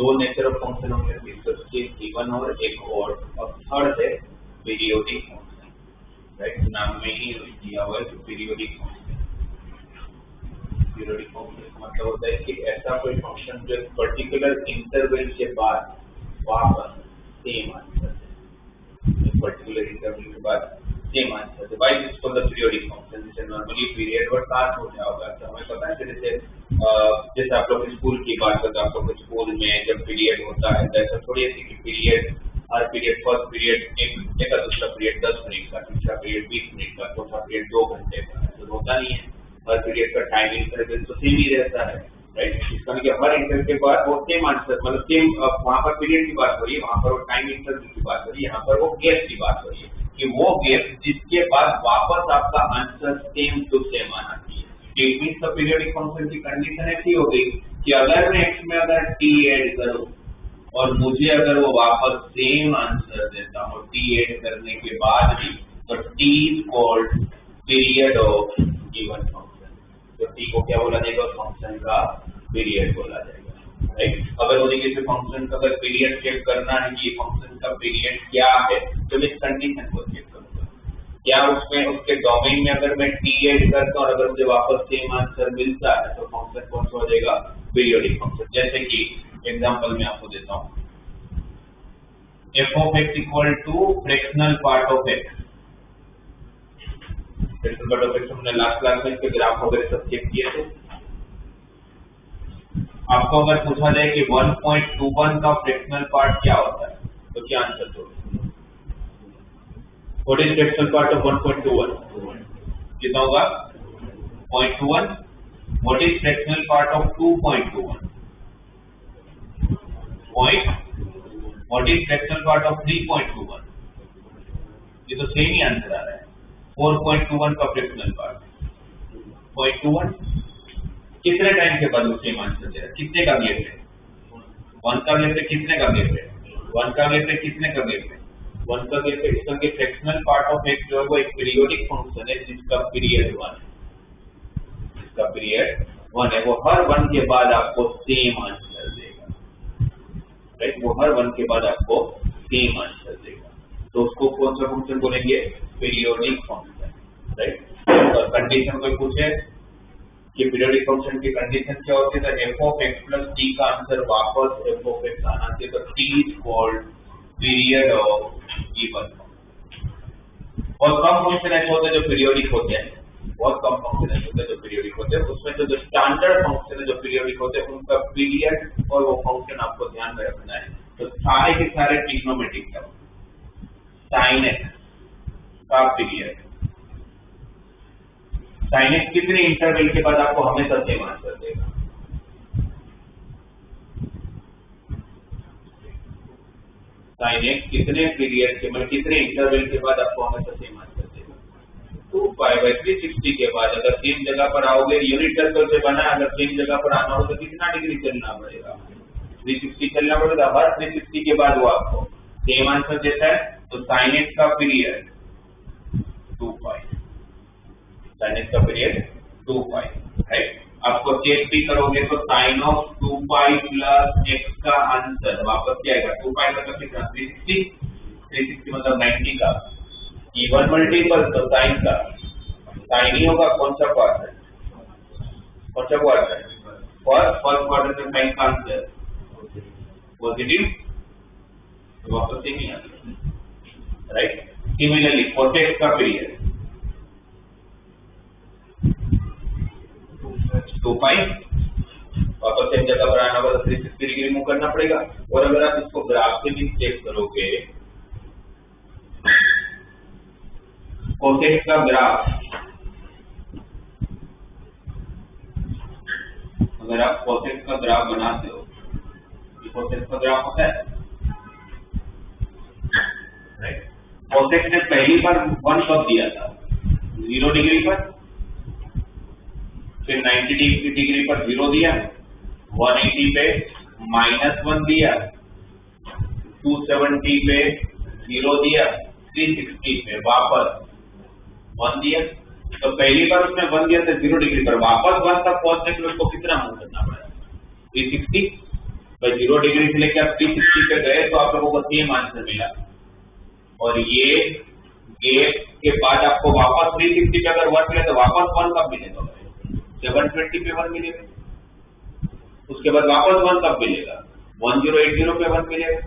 दो नेचर ऑफ फंक्शन होंगे, गिवन और एक और थर्ड है पीरियोडिक फंक्शन, राइट। नाम में ही दिया हुआ है पीरियोडिक फंक्शन। पीरियोडिक फंक्शन मतलब होता है कि ऐसा कोई फंक्शन जो पर्टिकुलर इंटरवल के बाद वापस सेम आंसर है, पर्टिकुलर इंटरवल के बाद सेम आंसर है। Why this called the periodic function, जिसे नॉर्मली पीरियड और पास हो जाएगा। तो हमें पता है कि जैसे आप लोग स्कूल की बात करते हैं, आप लोग स्कूल में जब पीरियड होता है तो ऐसा थोड़ी है कि पीरियड हर पीरियड फर्स्ट पीरियड एक का, दूसरा पीरियड 10 मिनट का, तीसरा पीरियड 20 मिनट का, चौथा पीरियड 2 घंटे का, तो होता नहीं है। हर पीरियड का टाइम इंटरवल तो सेम ही रहता है, राइट। इसका मतलब हर इंटरवल के बाद वो सेम आंसर, मतलब सेम, वहां पर पीरियड की बात हो रही है, वहां पर वो टाइम इंटरवल की बात हो रही है, यहाँ पर वो गैप की बात हो रही है कि वो गैप जिसके बाद वापस आपका आंसर सेम टू सेम आना चाहिए। It means the periodic function की कंडीशन ऐसी हो गई कि अगर मैं x में अगर t ऐड करूं और मुझे अगर वो वापस सेम आंसर देता हूं t ऐड करने के बाद भी, तो t is called period of given function. तो t को क्या बोला जाएगा? फंक्शन का पीरियड बोला जाएगा, राइट। अगर मुझे किसी फंक्शन का अगर पीरियड चेक करना है कि फंक्शन का पीरियड क्या है, तो मैं इस कंडीशन को चेक करूंगा। क्या उसमें उसके डोमेन में अगर मैं t ऐड करता हूं और अगर मुझे वापस सेम आंसर मिलता है तो फंक्शन कौन सा हो जाएगा? Periodic function. जैसे कि एग्जांपल मैं आपको देता हूं, f of x equal to fractional part of x। Fractional part of x हमने लास्ट क्लास में इसके ग्राफ वगैरह सब चेक किए थे। आपको अगर पूछा जाए कि 1.21 का फ्रैक्शनल पार्ट क्या होता है, तो क्या आंसर दोगे? What is fractional part of 1.21? कितना होगा? 0.21। What is fractional part of 2.21? What is fractional part of 3.21? ये तो सेम ही आंसर आ रहा है। 4.21 का फ्रैक्शनल पार्ट 0.21, कितने टाइम के बाद वो सेम आंसर दे रहा है? कितने का गैप है? 1 का गैप है, कितने का गैप है? 1 का गैप है, कितने का गैप है? 1 का गैप है। इसका फ्रैक्शनल पार्ट ऑफ x जो है वो एक पीरियोडिक फंक्शन है जिसका पीरियड 1 है, जिसका पीरियड 1 है। वो हर 1 के बाद आपको सेम आंसर देगा, राइट। वो हर 1 के बाद आपको सेम आंसर देगा, तो उसको कौन सा फंक्शन बोलेंगे? Periodic function, right. तो कंडीशन कोई पूछे कि पीरियोडिक फंक्शन की कंडीशन क्या होती है, तो f of x plus t का आंसर वापस f of x आना चाहिए, तो t is called period of given function. बहुत कम फंक्शन ऐसे होते हैं जो पीरियोडिक होते हैं, बहुत कम फंक्शन ऐसे होते हैं जो पीरियोडिक होते हैं। उसमें जो स्टैंडर्ड फंक्शन है जो पीरियोडिक होते हैं उनका पीरियड और वो फंक्शन आपको ध्यान में रखना है। तो सारे के सारे ट्रिग्नोमेट्रिक टर्म, sin x का पीरियड, sin x कितने इंटरवल के बाद आपको हमेशा सेम आंसर देगा? sin x कितने पीरियड के मतलब कितने इंटरवल के बाद आपको हमेशा सेम आंसर देगा? 2π/360 के बाद। अगर सेम जगह पर आओगे, यूनिट सर्कल से बना, अगर सेम जगह पर आना हो तो कितना डिग्री चलना पड़ेगा? 360 चलना पड़ेगा। हर 360 के बाद वो आपको सेम आंसर देता है। तो sin x का पीरियड 2π, sin x का पीरियड 2π, राइट। आपको चेक भी करोगे तो sin of 2π plus x का आंसर वापस क्या आएगा? 2π मतलब कितना? 360 मतलब 90 का इवन मल्टीपल, तो sin का sin ही होगा। कौन सा क्वाड्रेंट है? फर्स्ट क्वाड्रेंट में sin का आंसर पॉजिटिव, तो वापस सेम ही answer, right. Similarly cos x का पीरियड 2π, वापस सेम जगह पर आना होगा तो 360 डिग्री मूव करना पड़ेगा। और अगर आप इसको ग्राफ से भी चेक करोगे, cos x का ग्राफ, अगर आप cos x का ग्राफ बनाते हो, cos x का ग्राफ होता है, राइट। cos x ने पहली बार 1 कब दिया था? 0 डिग्री पर, फिर 90 डिग्री पर 0 दिया, 180 पे -1 दिया, 270 पे 0 दिया, 360 पे वापस 1 दिया। तो पहली बार उसने 1 दिया था 0 डिग्री पर, वापस 1 तक पहुंचने के लिए उसको कितना मूव करना पड़ा? 360 by 0 0 डिग्री से लेकर आप 360 पे गए तो आप लोगों को सेम आंसर मिला, और ये गैप के बाद आपको वापस 360 पे अगर 1 मिले तो वापस 1 कब मिलेगा? 720 पे 1 मिलेगा, उसके बाद वापस 1 कब मिलेगा? 1080 पे 1 मिलेगा,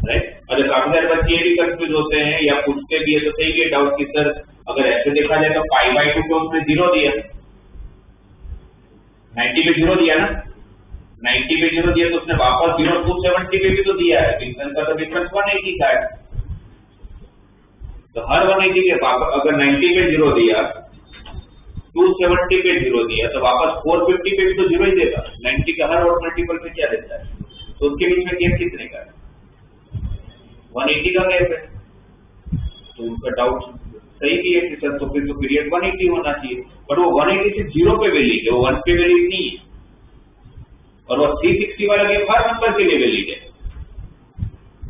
राइट। अगर काफी सारे बच्चे ये भी कंफ्यूज होते हैं या पूछते भी है तो सही है डाउट कि सर अगर ऐसे देखा जाए तो π/2 पे उसने 0 दिया, 90 पे 0 दिया ना, 90 पे 0 दिया तो उसने वापस 0 270 पे भी तो दिया है, डिफरेंस का तो डिफरेंस 180 का है, तो हर 180 के वापस अगर 90 पे 0 दिया, 270 पे 0 दिया तो वापस 450 पे भी तो 0 ही देगा। 90 का हर और मल्टीपल पे क्या देता है? तो उसके बीच में गैप कितने का है? 180 का गैप है। तो उनका डाउट सही भी है कि सर तो फिर तो पीरियड 180 होना चाहिए, पर वो 180 से 0 पे वैलिड है, वो 1 पे वैलिड नहीं है, और वो 360 वाला गैप हर नंबर के लिए वैलिड है।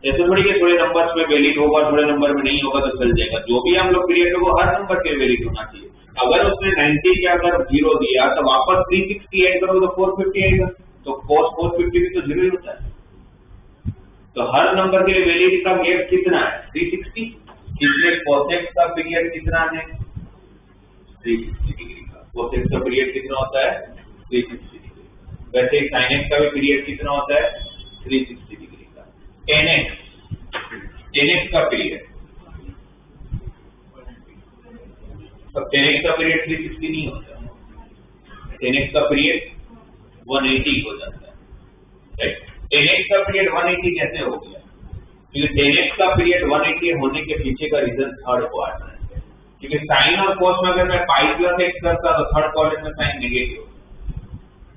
ऐसे थोड़ी के थोड़े नंबर्स में वैलिड होगा, थोड़े नंबर में नहीं होगा तो चल जाएगा, जो भी हम लोग पीरियड है वो हर नंबर के वैलिड होना चाहिए। अगर उसने 90 के अगर 0 दिया तो वापस 360 ऐड करो तो 450 आएगा, तो cos 450 भी तो 0 ही होता है। तो हर नंबर के लिए वैलिड का गैप कितना है? 360। इसलिए cosec का पीरियड कितना है? 360 डिग्री का। cosec का पीरियड कितना होता है? 360 डिग्री। वैसे sin x का भी पीरियड कितना होता है? 360 डिग्री का। tan x का पीरियड, अब tan x का पीरियड 360 नहीं होता, tan x का पीरियड 180 हो जाता है, राइट। tan x का पीरियड 180 कैसे हो गया? क्योंकि tan x का पीरियड 180 होने के पीछे का रीजन थर्ड क्वाड्रेंट है, क्योंकि साइन और cos में अगर मैं पाई प्लस x करता तो थर्ड क्वाड्रेंट में sine negative,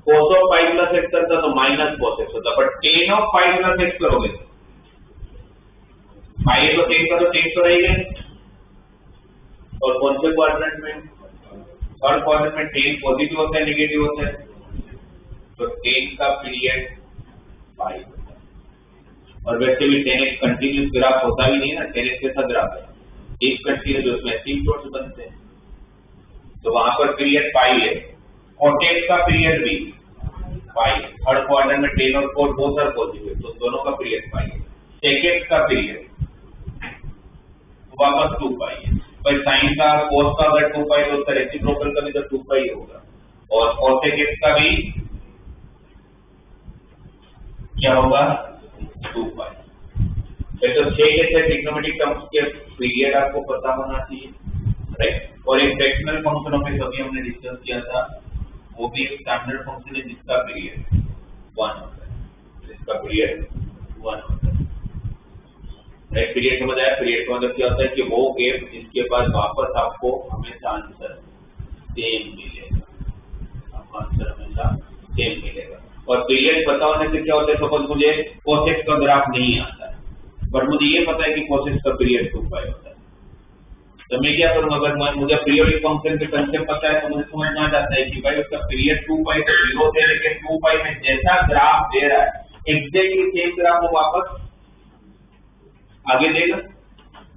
cos of pi plus x करता तो माइनस cos x होता, but tan of pi plus x करोगे तो पाई तो tan का तो tan तो रहेगा, और कौन से क्वाड्रेंट में? थर्ड क्वाड्रेंट में tan पॉजिटिव होता है नेगेटिव होता है, तो tan का पीरियड पाई होता है। और वैसे भी tan x कंटीन्यूअस ग्राफ होता भी नहीं है ना, tan x कैसा ग्राफ है? एक कंटीन्यूअस जो उसमें एसिम्पटोट्स बनते हैं, तो वहां पर पीरियड पाई है, और tan का पीरियड भी पाई है। थर्ड क्वाड्रेंट में tan और cos बोथ आर पॉजिटिव, तो दोनों का पीरियड पाई है। sec x का पीरियड वापस 2 पाई है, पर sin का cos का अगर 2 पाई तो उसका रेसिप्रोकल का भी तो 2 पाई होगा, और cosec x का भी क्या होगा? 2 पाई। तो 6 जैसे ट्रिग्नोमेट्रिक टर्म्स के पीरियड आपको पता होना चाहिए, राइट। और एक फ्रैक्शनल फंक्शनों में अभी हमने डिस्कस किया था, वो भी एक स्टैंडर्ड फंक्शन है जिसका पीरियड 1 होता है, जिसका पीरियड 1 होता है, राइट। पीरियड समझ आया? पीरियड का मतलब क्या होता है कि वो गैप जिसके बाद वापस आपको हमेशा आंसर सेम मिलेगा, आपको आंसर हमेशा सेम मिलेगा। और पीरियड पता होने से क्या होता है, सपोज मुझे cos x का ग्राफ नहीं आता है, बट मुझे ये पता है कि cos x का पीरियड 2 पाई होता है, तो मैं क्या करूंगा? अगर मुझे पीरियोडिक फंक्शन के कंसेप्ट पता है तो मुझे समझ में आ जाता है कि भाई उसका पीरियड 2 पाई से 0 से लेकर 2 पाई में जैसा ग्राफ दे रहा है एग्जैक्टली सेम ग्राफ वो वापस आगे देगा।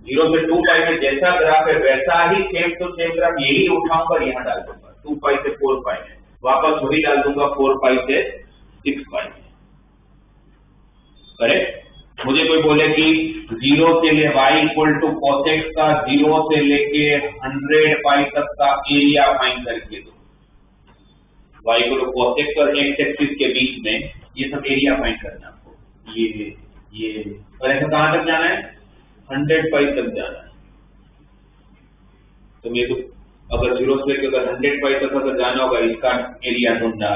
0 से 2 पाई में जैसा ग्राफ है वैसा ही सेम टू सेम ग्राफ यही उठाऊंगा, यहाँ डाल दूंगा 2 पाई से 4 पाई में, वापस वही डाल दूंगा 4 पाई से 6 पाई में, करेक्ट। मुझे कोई बोले कि 0 से ले y equal to cos x का 0 से लेके 100 पाई तक का एरिया फाइंड करके दो, y equal to cos x और x एक्सिस के बीच में ये सब एरिया फाइंड करना आपको, ये और ऐसा कहां तक जाना है? 100 पाई तक जाना है। तो मेरे को अगर 0 से लेकर अगर 100 पाई तक अगर जाना होगा, इसका एरिया ढूंढना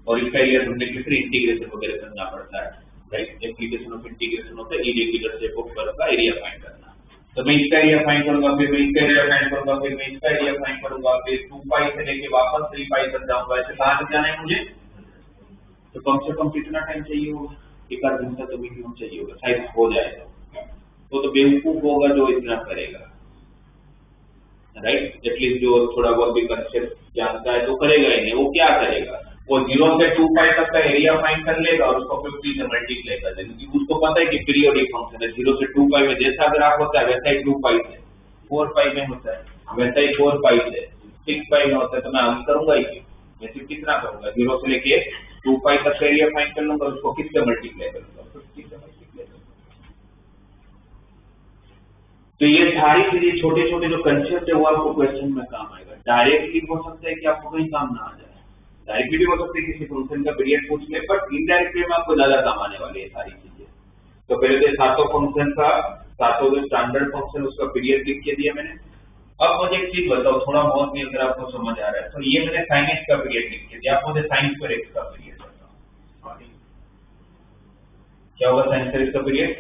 और इसका एरिया ढूंढने के लिए फिर इंटीग्रेशन वगैरह करना पड़ता है, राइट। एप्लीकेशन ऑफ इंटीग्रेशन होता है इरेगुलर शेप ऑफ कर्व का एरिया फाइंड करना। तो मैं इसका एरिया फाइंड करूंगा, फिर मैं इसका एरिया फाइंड करूंगा, फिर मैं इसका एरिया फाइंड करूंगा, फिर 2 पाई से लेके वापस 3 पाई तक जाऊंगा। ऐसे कहां तक जाना है मुझे? तो कम से कम कितना टाइम चाहिए होगा? 1 आध घंटा तो मिनिमम चाहिए होगा, शायद हो जाएगा। तो बेवकूफ होगा जो इतना करेगा, राइट। एटलीस्ट जो थोड़ा बहुत भी कंसेप्ट जानता है तो करेगा ही नहीं। वो क्या करेगा? वो 0 से 2 पाई तक का एरिया फाइंड कर लेगा और उसको 50 से मल्टीप्लाई कर देगा, क्योंकि उसको पता है कि पीरियोडिक फंक्शन है। 0 से 2 पाई में जैसा ग्राफ होता है वैसा ही 2 पाई से 4 पाई में होता है, वैसा ही 4 पाई से 6 पाई में होता है। तो मैं आंसर करूंगा ही, मैं सिर्फ कितना करूंगा? 0 से लेके 2 पाई तक का एरिया फाइंड कर लूंगा, उसको किससे मल्टीप्लाई करूंगा, 50 से मल्टीप्लाई करूंगा। तो ये सारी चीजें छोटे छोटे जो कंसेप्ट है वो आपको क्वेश्चन में काम आएगा। डायरेक्टली हो सकता है कि आपको कहीं काम ना आ जाए, डायरेक्टली भी हो सकता है किसी फंक्शन का पीरियड पूछ ले, बट इनडायरेक्टली में आपको ज्यादा काम आने वाली है सारी चीजें। तो पहले तो सातों फंक्शन का, सातों जो स्टैंडर्ड फंक्शन उसका पीरियड लिख के दिया मैंने। अब मुझे एक चीज बताओ, थोड़ा बहुत भी अगर आपको समझ आ रहा है, तो ये मैंने sin x का पीरियड लिख के दिया, आप मुझे sin स्क्वायर x का पीरियड बताओ, क्या होगा sin स्क्वायर x का पीरियड?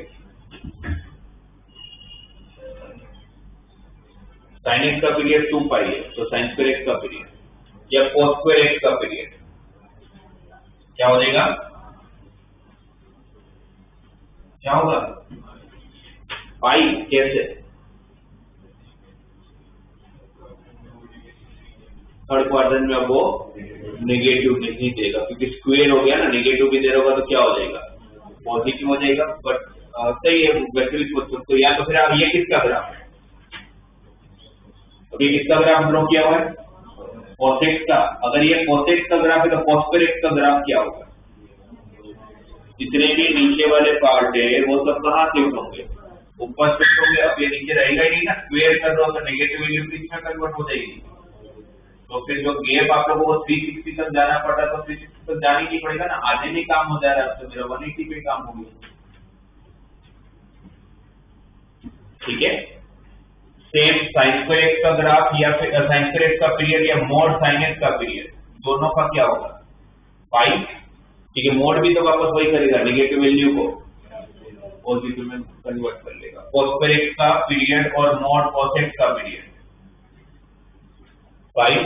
sin x का पीरियड 2 पाई है, तो sin स्क्वायर x का पीरियड, या cos स्क्वायर x का पीरियड क्या हो जाएगा, क्या होगा? पाई। कैसे? थर्ड क्वाड्रेंट में वो नेगेटिव नहीं देगा, क्योंकि स्क्वायर हो गया ना, नेगेटिव भी दे रहा होगा तो क्या हो जाएगा, पॉजिटिव हो जाएगा। बट सही है, वैसे भी सोच सकते हो। या तो फिर आप ये किसका ग्राफ है, अभी किसका ग्राफ ड्रॉ किया हुआ है, cos x का। अगर ये cos x का ग्राफ है तो cos स्क्वायर x का ग्राफ क्या होगा? जितने भी नीचे वाले पार्ट है वो सब कहाँ शिफ्ट होंगे, ऊपर शिफ्ट होंगे। अब ये नीचे रहेगा ही नहीं ना, स्क्वायर कर दो तो नेगेटिव वैल्यू इसमें कन्वर्ट हो जाएगी। तो फिर जो गैप आप लोगों को 360 तक जाना पड़ा, तो 360 तक जाने ही पड़ेगा ना, आधे में काम हो जा रहा है, तो मेरा 180 पे काम हो गया। ठीक है, सेम sin स्क्वायर x का ग्राफ या फिर sin स्क्वायर x का पीरियड या मोड sin x का पीरियड, दोनों का क्या होगा, पाई। ठीक है, मोड भी तो वापस वही करेगा, नेगेटिव वैल्यू को पॉजिटिव में कन्वर्ट कर लेगा। cos स्क्वायर x का पीरियड और मोड cos x का पीरियड, पाई।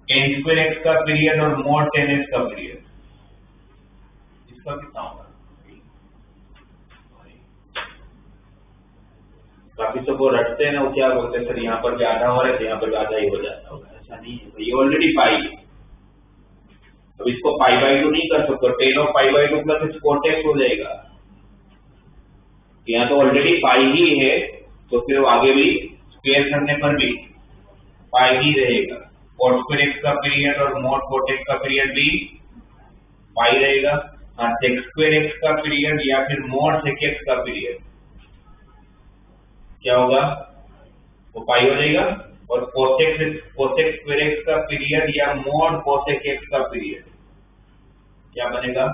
tan स्क्वायर x का पीरियड और मोड tan x का पीरियड, इसका कितना होगा? काफी सब वो रटते हैं ना, वो क्या बोलते हैं, सर यहाँ पर भी आधा हो रहा है तो यहाँ पर भी आधा ही हो जाता होगा। ऐसा नहीं है, ये ऑलरेडी पाई है। अब इसको पाई बाई 2 नहीं कर सकते, ten of pi by 2 plus cot x हो जाएगा। यहाँ तो ऑलरेडी पाई ही है, तो फिर आगे भी स्क्वायर करने पर भी पाई ही रहेगा। cot स्क्वायर x का पीरियड और mod cot x का पीरियड भी पाई रहेगा। हाँ, sec स्क्वायर x का पीरियड या फिर mod sec x का पीरियड क्या होगा, वो पाई हो जाएगा। और cosec स्क्वायर x का पीरियड या mod cosec x का पीरियड क्या बनेगा,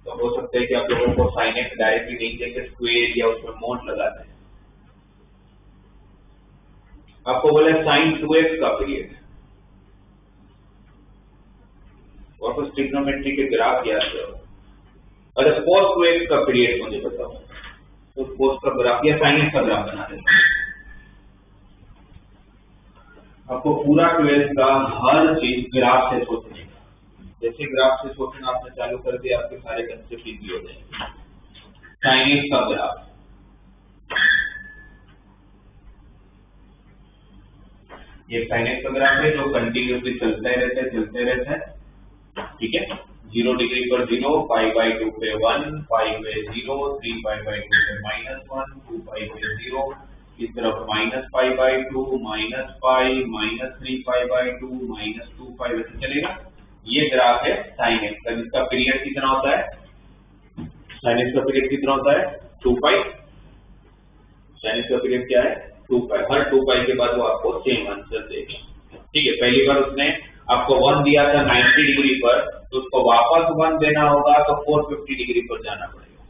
तो हो सकता है कि आप लोगों को sin x डायरेक्टली नहीं देके स्क्वायर या उसमें mod लगाते हैं। आपको बोला sin 2x का पीरियड, और कुछ ट्रिग्नोमेट्री के ग्राफ याद करो। अगर cos 2x का पीरियड मुझे बताओ, तो cos का ग्राफ या sin x का ग्राफ बना देते हैं। आपको पूरा 12th का हर चीज ग्राफ से सोचने का, जैसे ग्राफ से सोचना आपने चालू कर दिया, आपके सारे कंसेप्ट इजी हो जाएंगे। sin x का ग्राफ, ये sin x का ग्राफ है जो कंटिन्यूसली चलता रहता है। ठीक है, 0 डिग्री पर 0, पाई बाई 2 पे 1, पाई पे 0, 3 पाई बाई 2 पे -1, 2 पाई पे 0, इस तरफ minus pi by 2, minus pi, -3 pi by 2, -2 पाई, वैसे चलेगा। ये ग्राफ है sin x का, जिसका पीरियड कितना होता है, sin x का पीरियड कितना होता है, 2 पाई। sin x का पीरियड क्या है, 2 पाई। हर 2 पाई के बाद वो आपको सेम आंसर देगा। ठीक है, पहली बार उसने आपको 1 दिया था 90 डिग्री पर, तो उसको वापस 1 देना होगा तो 450 डिग्री पर जाना पड़ेगा,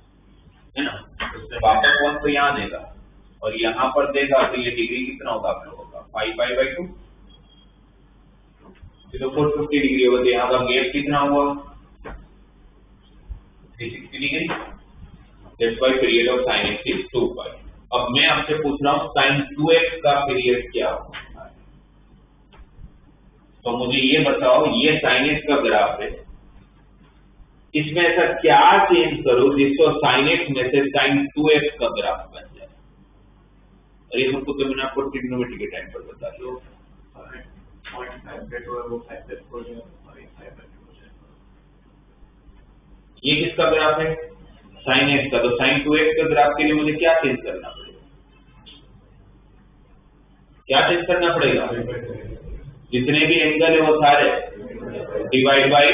है ना। उसने वापस 1 तो यहाँ देगा और यहाँ पर देगा, तो ये डिग्री कितना होगा आप लोगों का, पाई बाई 2, तो 450 डिग्री होगा। तो यहाँ का गैप कितना हुआ, 360 degree. That's why period of sin x is 2 पाई। अब मैं आपसे पूछ रहा हूँ sin 2x का पीरियड क्या होगा, तो मुझे ये बताओ, ये sin x का ग्राफ है, इसमें ऐसा क्या चेंज करो जिसको sin x में से sin 2x का ग्राफ बन जाए। और ये सबको तो मैंने आपको ट्रिग्नोमेट्री के टाइम पर बता दिया। ये किसका ग्राफ है, sin x का। तो sin 2x के ग्राफ के लिए मुझे क्या चेंज करना पड़ेगा, क्या चेंज करना पड़ेगा, जितने भी एंगल है वो सारे डिवाइड बाई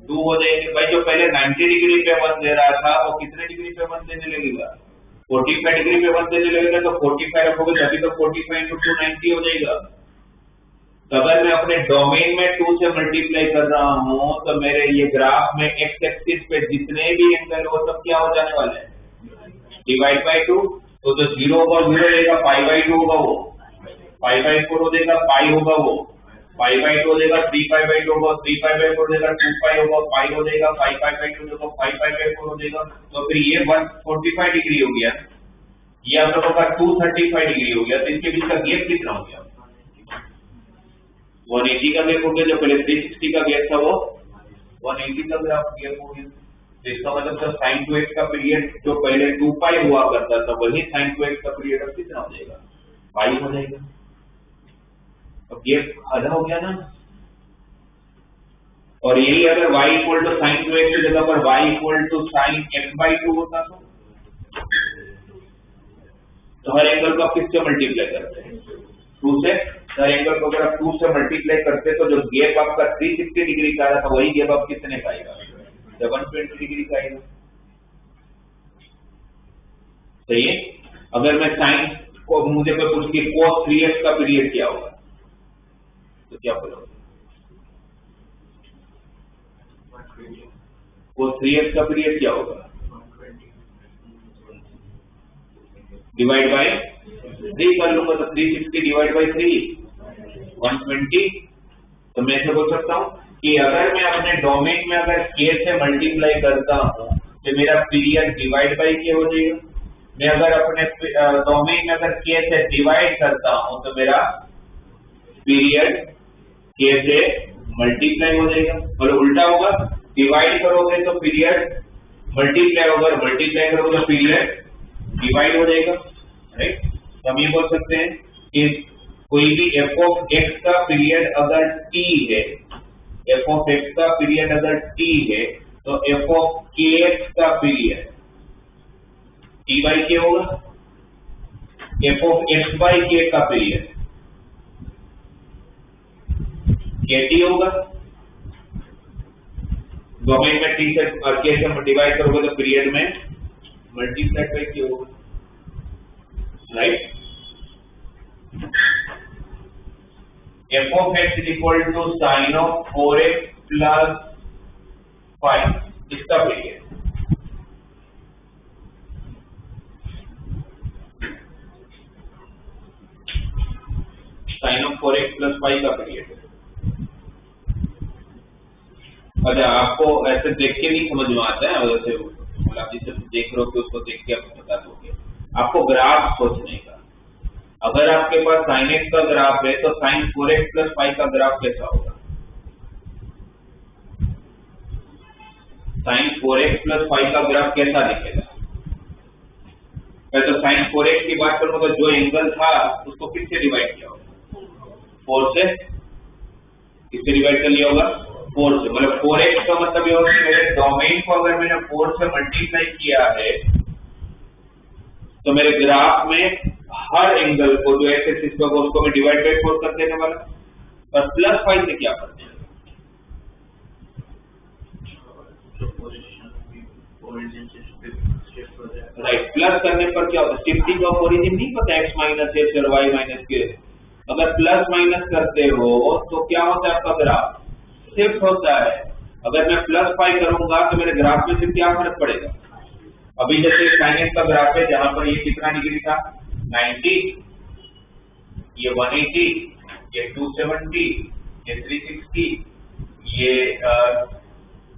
2 हो जाएंगे। भाई जो पहले 90 डिग्री पे 1 दे रहा था वो कितने डिग्री पे 1 देने लगेगा? 45 डिग्री पे 1 देने लगेगा। तो 45 रखोगे तभी तो 45 × 2 90 हो जाएगा। तो अगर मैं अपने डोमेन में 2 से मल्टीप्लाई कर रहा हूं तो मेरे ये ग्राफ में एक्स एक्सिस पे जितने भी एंगल वो सब क्या हो जाने वाले हैं? Divide by 2। तो जो 0 होगा 0 रहेगा, पाई बाई 2 होगा वो, पाई बाई 4 हो जाएगा, पाई होगा वो, पाई बाई 2 हो जाएगा, 3 पाई बाई 2 होगा, 3 पाई बाई 4 हो जाएगा, 2 पाई होगा, पाई हो जाएगा, 5 पाई बाई 2 होगा, 5 पाई बाई 4 हो जाएगा। तो फिर ये 145 डिग्री हो गया, ये आप लोगों का 235 डिग्री हो गया। तो इसके बीच का गैप कितना हो गया? 180 का गैप हो गया। जो पहले 360 का गैप था वो 180 का ग्राफ गैप हो गया। तो इसका मतलब जो sin 2x का पीरियड जो पहले 2 पाई हुआ करता था वही sin 2x का पीरियड अब कितना हो जाएगा? पाई हो जाएगा। तो गैप आधा हो गया ना। और यही अगर y = sin 2x की जगह पर y = sin x/2 होता तो हर एंगल को आप किससे मल्टीप्लाई करते हैं? 2 से। हर एंगल को अगर आप 2 से मल्टीप्लाई करते तो जो गैप आपका 360 डिग्री का था वही गैप आप कितने का आएगा? 120 डिग्री का आएगा। सही है। अगर मैं साइन को मुझे कोई पूछ के cos 3x का पीरियड क्या होगा तो क्या बोलोगे? cos 3x का पीरियड क्या होगा? डिवाइड बाय 3 कर लूंगा तो 360 डिवाइड बाय 3 120। तो मैं ऐसे बोल सकता हूं कि अगर मैं अपने डोमेन में अगर k से मल्टीप्लाई करता हूं तो मेरा पीरियड डिवाइड बाय k हो जाएगा। मैं अगर अपने डोमेन में अगर k से डिवाइड करता हूं तो मेरा पीरियड k से मल्टीप्लाई हो जाएगा। और उल्टा होगा, डिवाइड करोगे तो पीरियड मल्टीप्लाई होगा, मल्टीप्लाई करोगे तो पीरियड डिवाइड हो जाएगा। राइट। तो हम ये बोल सकते हैं कि कोई भी f(x) का पीरियड अगर t है, f(x) का पीरियड अगर t है तो f(kx) का पीरियड t/k होगा। f(x/k) का पीरियड kt होगा। डोमेन में t से k से डिवाइड करोगे तो पीरियड में मल्टीप्लाई बाय k होगा। Right. f(x) = sin of 4x plus 5 इसका period sin of 4x plus 5 का पीरियड। अच्छा, आपको ऐसे देख के नहीं समझ में आता है, वैसे मतलब आप जिसे देख रहे हो कि उसको देख के आप बता दोगे। आपको ग्राफ सोचने का, अगर आपके पास sin x का ग्राफ है तो sin 4x plus 5 का ग्राफ कैसा होगा? sin 4x plus 5 का ग्राफ कैसा दिखेगा? मैं तो sin 4x की बात करूंगा तो जो एंगल था उसको किससे डिवाइड किया होगा? 4 से। किससे डिवाइड कर लिया होगा? 4 से। मतलब 4x का मतलब ये होगा कि मेरे डोमेन को अगर मैंने 4 से मल्टीप्लाई किया है तो मेरे ग्राफ में हर एंगल को जो एक्स एक्सिस पे होगा उसको मैं डिवाइड बाय 4 कर देने वाला। और प्लस 5 से क्या करते हैं? राइट। प्लस करने पर क्या होता है? शिफ्टिंग ऑफ ओरिजिन नहीं पता, x माइनस h और y माइनस k। अगर प्लस माइनस करते हो तो क्या होता है? आपका ग्राफ शिफ्ट होता है। अगर मैं प्लस 5 करूंगा तो मेरे ग्राफ में से क्या फर्क पड़ेगा? अभी जैसे sin x का ग्राफ है जहां पर ये कितना डिग्री था? 90, ये 180, ये 270, ये 360, ये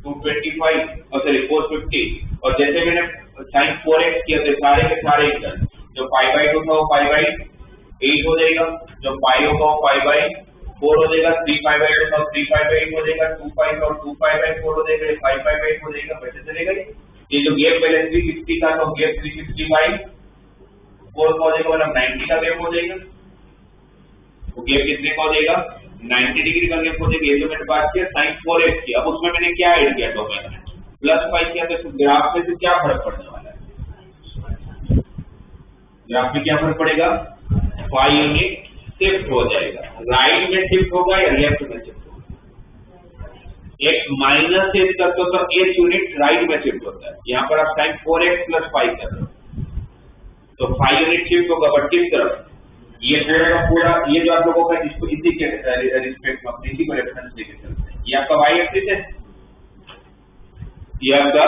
225 और सॉरी 450। और जैसे मैंने sin 4x किया तो सारे के सारे एंगल जो π/2 था वो π/8 हो जाएगा, जो पाई होगा वो π/4 हो जाएगा, 3π/2 था 3π/8 हो जाएगा, 2π और 2π/4 हो जाएगा, 5π/8 हो जाएगा। वैसे चलेगा। ये जो गैप पहले 360 था तो गैप 360/4 का हो जाएगा, मतलब 90 का गैप हो जाएगा। वो गैप कितने का हो जाएगा? 90 डिग्री का गैप हो जाएगा। ये जो मैंने बात किया sin 4x की, अब उसमें मैंने क्या ऐड किया? डोमेन में प्लस 5 किया तो ग्राफ में से क्या फर्क पड़ने वाला है? ग्राफ में क्या फर्क पड़ेगा? 5 यूनिट शिफ्ट हो जाएगा। राइट में शिफ्ट होगा या लेफ्ट में शिफ्ट होगा? x माइनस एच करते हो तो एच यूनिट राइट में शिफ्ट होता है। यहाँ पर आप साइन 4x प्लस 5 कर रहे हो तो 5 यूनिट शिफ्ट होगा, बट किस तरफ? ये पूरा का पूरा ये जो आप लोगों का जिसको इसी के रिस्पेक्ट में इसी को रेफरेंस लेके चलते हैं, ये आपका y एक्सिस है, ये आपका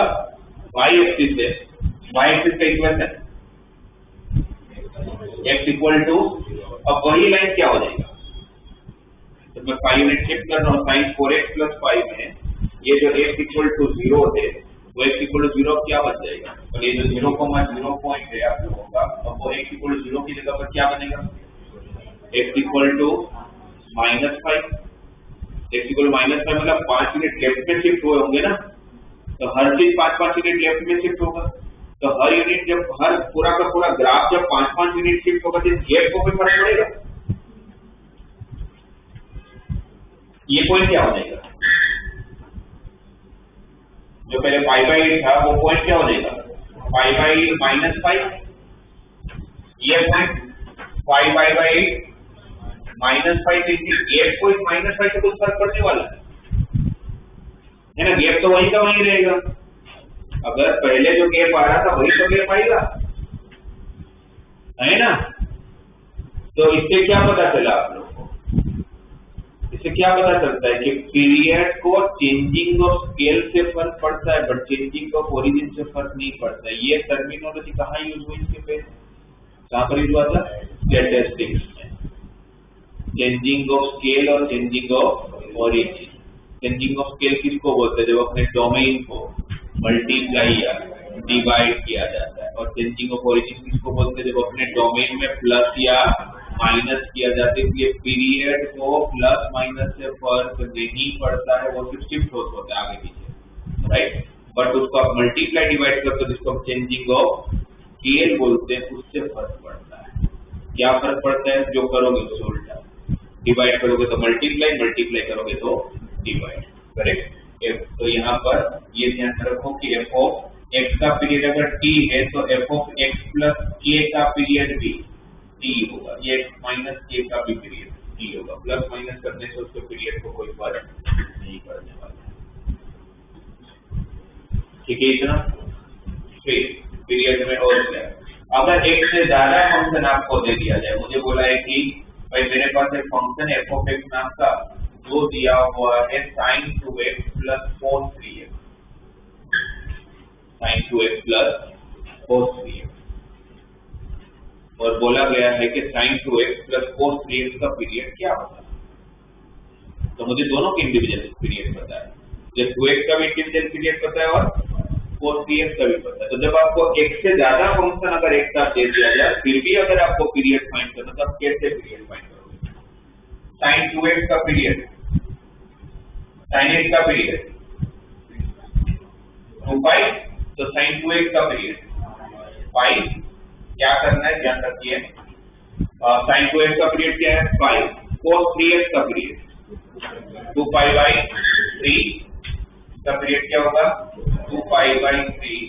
y एक्सिस है। y एक्सिस का इक्वेशन x इक्वल टू, अब वही लाइन क्या हो जाएगा? तो मैं 5 यूनिट शिफ्ट कर रहा हूँ साइन 4x प्लस 5 में, ये जो x इक्वल टू 0 है वो x इक्वल टू 0 क्या बन जाएगा? और ये जो 0,0 पॉइंट है आप लोगों का, अब वो x इक्वल टू 0 की जगह पर क्या बनेगा? x equal to -5। x equal to -5 मतलब 5 यूनिट लेफ्ट में शिफ्ट हुए होंगे ना, तो हर चीज 5-5 यूनिट लेफ्ट में शिफ्ट होगा। तो हर यूनिट जब हर पूरा का पूरा ग्राफ जब 5-5 यूनिट शिफ्ट होगा तो ये को भी फर्क पड़ेगा। ये पॉइंट क्या हो जाएगा? जो पहले π/8 था वो पॉइंट क्या हो जाएगा? π/8 -5। ये पॉइंट π/8 -5 देखिए, गैप को इस -5 से कुछ फर्क पड़ने वाला है ना? गैप तो वहीं का वहीं रहेगा। अगर पहले जो गैप आ रहा था वही तो गैप आएगा, है ना? तो इससे क्या पता चला आप लोग को? इससे क्या पता चलता है कि पीरियड को चेंजिंग ऑफ स्केल से फर्क पड़ता है, बट चेंजिंग ऑफ ओरिजिन से फर्क नहीं पड़ता है। ये टर्मिनोलॉजी कहाँ यूज हुई? इसके पहले कहाँ पर यूज हुआ था? स्टैटिस्टिक्स में। चेंजिंग ऑफ स्केल और changing of origin. Changing of scale किसको बोलते हैं? जब अपने डोमेन को मल्टीप्लाई या डिवाइड किया जाता है। और चेंजिंग ऑफ ओरिजिन किसको बोलते हैं? जब अपने डोमेन में प्लस या माइनस किया जाता है। इसलिए पीरियड को प्लस माइनस से फर्क नहीं पड़ता है, वो सिर्फ शिफ्ट होता है आगे पीछे, राइट? बट उसको आप मल्टीप्लाई डिवाइड करते हो जिसको हम चेंजिंग ऑफ स्केल बोलते हैं, उससे फर्क पड़ता है। क्या फर्क पड़ता है? जो करोगे उससे उल्टा, डिवाइड करोगे तो मल्टीप्लाई, मल्टीप्लाई करोगे तो डिवाइड, करेक्ट? तो यहाँ पर ये ध्यान रखो कि f ऑफ x का पीरियड अगर t है तो f of x plus k का पीरियड भी t होगा। ये x माइनस k का भी पीरियड t होगा। प्लस माइनस करने से उसके पीरियड को कोई फर्क नहीं पड़ने वाला है, ठीक है? इतना फिर पीरियड में और क्या? अगर एक से ज्यादा फंक्शन आपको दे दिया जाए, मुझे बोला है कि भाई मेरे पास एक फंक्शन f ऑफ x नाम का जो दिया हुआ है sin 2x plus cos 3x, sin 2x plus cos 3x, और बोला गया है कि sin 2x plus cos 3x का पीरियड क्या होगा? तो मुझे दोनों के इंडिविजुअल पीरियड पता है, जो 2x का भी इंडिविजुअल पीरियड पता है और cos 3x का भी पता है। तो जब आपको एक से ज्यादा फंक्शन अगर एक साथ दे दिया जाए, फिर भी अगर आपको पीरियड फाइंड करना तो आप कैसे पीरियड फाइंड करोगे? sin 2x का पीरियड, sin x का पीरियड 2π, तो sin 2x का पीरियड π। क्या करना है ध्यान रखिए, sin 2x का पीरियड क्या है? π। cos 3x का पीरियड 2π/3 का पीरियड क्या होगा? 2π/3,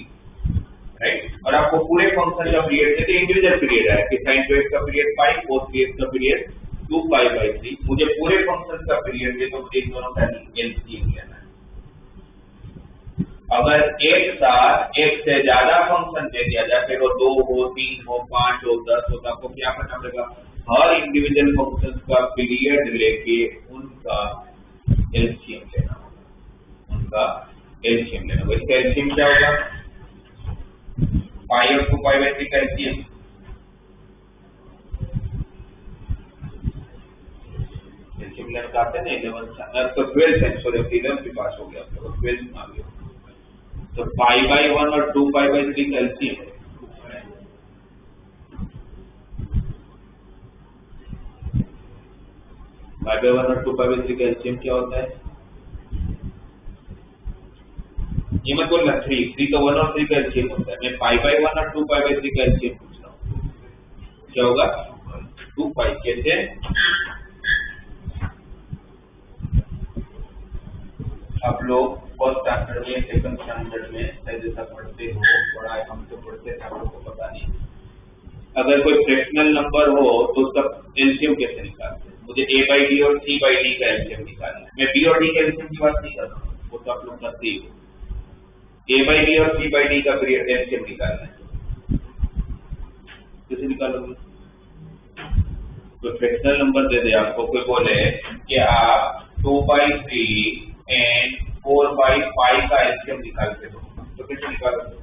राइट? और आपको पूरे फंक्शन का पीरियड देते इंडिविजुअल पीरियड है कि sin 2x का पीरियड π, cos 3x का पीरियड 2π/3। मुझे पूरे फंक्शन का पीरियड दे तो मुझे इन दोनों का एलसीएम लेना है। अगर एक साथ एक से ज्यादा फंक्शन दे दिया जाए, फिर वो 2 हो, 3 हो, 5 हो, 10 हो, तो आपको क्या करना पड़ेगा? हर इंडिविजुअल फंक्शन का पीरियड लेके उनका एलसीएम लेना होगा, उनका एलसीएम लेना होगा। इसका एलसीएम क्या होगा? पाई और 2π/3 का एलसीएम आते हैं 12 सॉरी 11 भी पास हो गया, 12 में आ गया। तो π/1 और 2π/3 का एलसीएम π/1 और 2π/3 का एलसीएम क्या होता है? ये मत बोलना 3 तो 1 और 3 का एलसीएम होता है। मैं π/1 और 2π/3 का एलसीएम पूछ रहा हूँ, क्या होगा? 2π। कैसे? आप लोग फर्स्ट स्टैंडर्ड में, सेकंड स्टैंडर्ड में जैसा पढ़ते हो, पढ़ा हम तो पढ़ते थे, आप लोग को पता नहीं। अगर कोई फ्रैक्शनल नंबर हो तो उसका एलसीएम कैसे निकालते हैं? मुझे a/d और c/d का एलसीएम निकालना है। मैं b और d का एलसीएम की बात नहीं कर रहा हूँ, तो आप लोग करते ही हो। ए बाई डी और सी बाई डी का पीरियड एलसीएम निकालना है, कैसे निकालोगे? तो फ्रैक्शनल नंबर दे दे आपको, कोई बोले कि आप 2/3 एंड 4/5 का एलसीएम निकाल के दो, तो कैसे निकालोगे?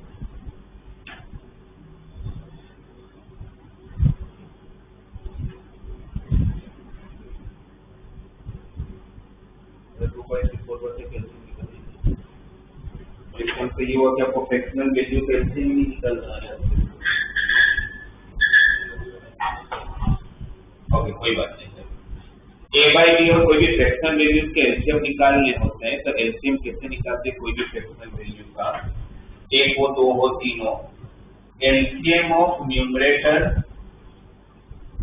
तो ये हुआ कि आपको फ्रैक्शनल वैल्यू का एलसीएम ही निकालना है। ओके, कोई बात नहीं है। ए बाई डी और कोई भी फ्रैक्शनल वैल्यू के एलसीएम निकालने होते हैं, तो एलसीएम कैसे निकालते हैं कोई भी फ्रैक्शनल वैल्यू का? एक हो, दो हो, तीन हो, LCM of numerator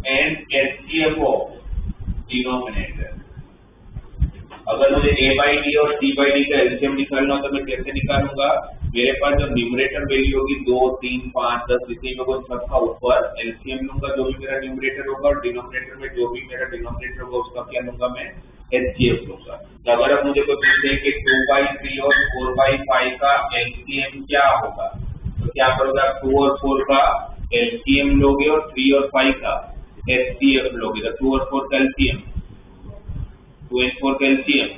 and LCM of denominator. अगर मुझे ए बाई डी और सी बाई डी का एलसीएम निकालना हो तो मैं कैसे निकालूंगा? मेरे पास जो न्यूमरेटर वैल्यू होगी 2, 3, 5, 10 इसी में कोई सबका ऊपर एलसीएम लूंगा जो भी मेरा न्यूमरेटर होगा, और डिनोमिनेटर में जो भी मेरा डिनोमिनेटर होगा उसका क्या लूंगा मैं? एचसीएफ लूंगा। तो अगर अब मुझे कोई पूछे कि 2/3 और 4/5 का एलसीएम क्या होगा, तो क्या करोगे आप? 2 और 4 का एलसीएम लोगे और 3 और 5 का एचसीएफ लोगे। तो 2 और 4 का एलसीएम, 2 and 4 का एलसीएम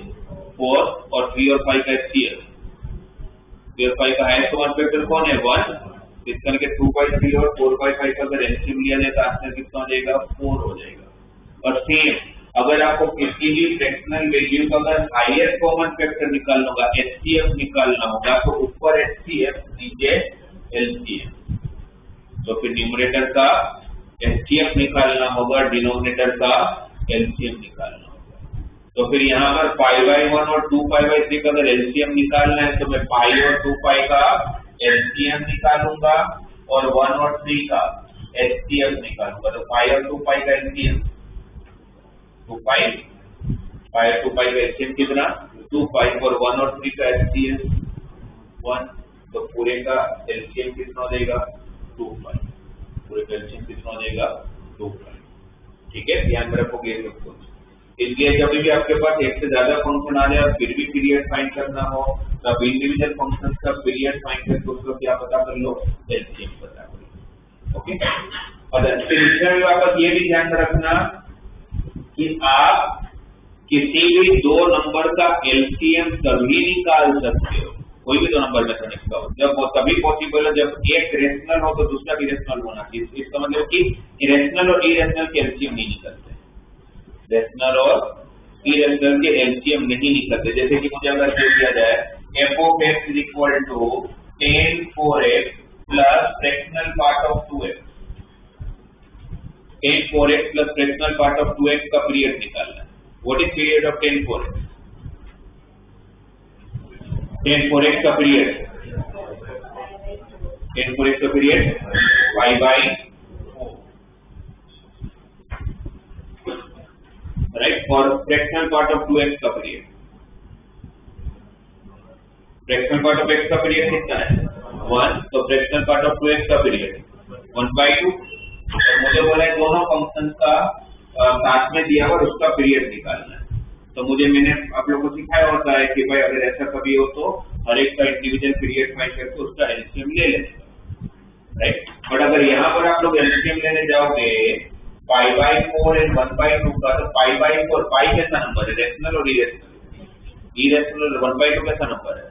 4 और 3 और 5 का एचसीएफ। 3 और 5 का हाईएस्ट कॉमन फैक्टर कौन है? 1। इस करके 2/3 और 4/5 का अगर एलसीएम लिया जाए तो आंसर कितना हो जाएगा? 4 हो जाएगा। और सेम अगर आपको किसी भी फ्रैक्शनल वैल्यू का अगर हाईएस्ट कॉमन फैक्टर निकालना होगा, एचसीएफ निकालना होगा, तो ऊपर एचसीएफ नीचे एलसीएम। तो फिर न्यूमरेटर का एचसीएफ निकालना होगा, डिनोमिनेटर का एलसीएम निकालना होगा। तो फिर यहाँ पर π/1 और 2π/3 का अगर एलसीएम निकालना है तो मैं पाई और 2π का एलसीएम निकालूंगा और 1 और 3 का एचसीएफ निकालूंगा। तो पाई और 2π का एलसीएम 2π, पाई और 2π का एलसीएम कितना? 2π और 1 और 3 का एचसीएफ 1। तो पूरे का एलसीएम कितना हो जाएगा? 2π। पूरे का एलसीएम कितना हो जाएगा? 2π। ठीक है, ध्यान में रखोगे ये सब कुछ। इसलिए जब भी आपके पास एक से ज्यादा फंक्शन आ जाए और फिर भी पीरियड फाइंड करना हो, तो आप इंडिविजुअल फंक्शंस का पीरियड फाइंड करके उसको क्या पता कर लो? एलसीएम पता कर लो। ओके, और इसमें वापस ये भी ध्यान में रखना कि आप किसी भी दो नंबर का एलसीएम तभी निकाल सकते हो, कोई भी दो नंबर मैथमेटिक्स का हो, जब वो तभी पॉसिबल है जब एक रेशनल हो तो दूसरा भी रेशनल होना चाहिए। इसका मतलब कि इरेशनल और इरेशनल के एलसीएम नहीं निकलते, रेशनल और इरेशनल के एलसीएम नहीं निकलते। जैसे कि मुझे अगर दे दिया जाए f of x is equal to tan 4x plus fractional part of 2x, tan 4x plus fractional part of 2x का पीरियड निकालना है। What is period of tan 4x? tan 4x का पीरियड, tan 4x का period y/4, right. और fractional part of 2x का period, fractional part of x का period कितना है? 1। तो फ्रैक्शनल पार्ट ऑफ 2x का पीरियड 1/2। और मुझे बोला है दोनों फंक्शंस का साथ में दिया और उसका पीरियड निकालना है। तो मैंने आप लोगों को सिखाया होता है कि भाई अगर ऐसा कभी हो तो हर एक का इंडिविजुअल पीरियड फाइंड करके उसका एलसीएम ले लेना, राइट। बट अगर यहाँ पर आप लोग एलसीएम लेने जाओगे π/4 एंड 1/2 का, तो π/4 पाई कैसा नंबर है? रेशनल और इरेशनल, इरेशनल और 1/2 कैसा नंबर है?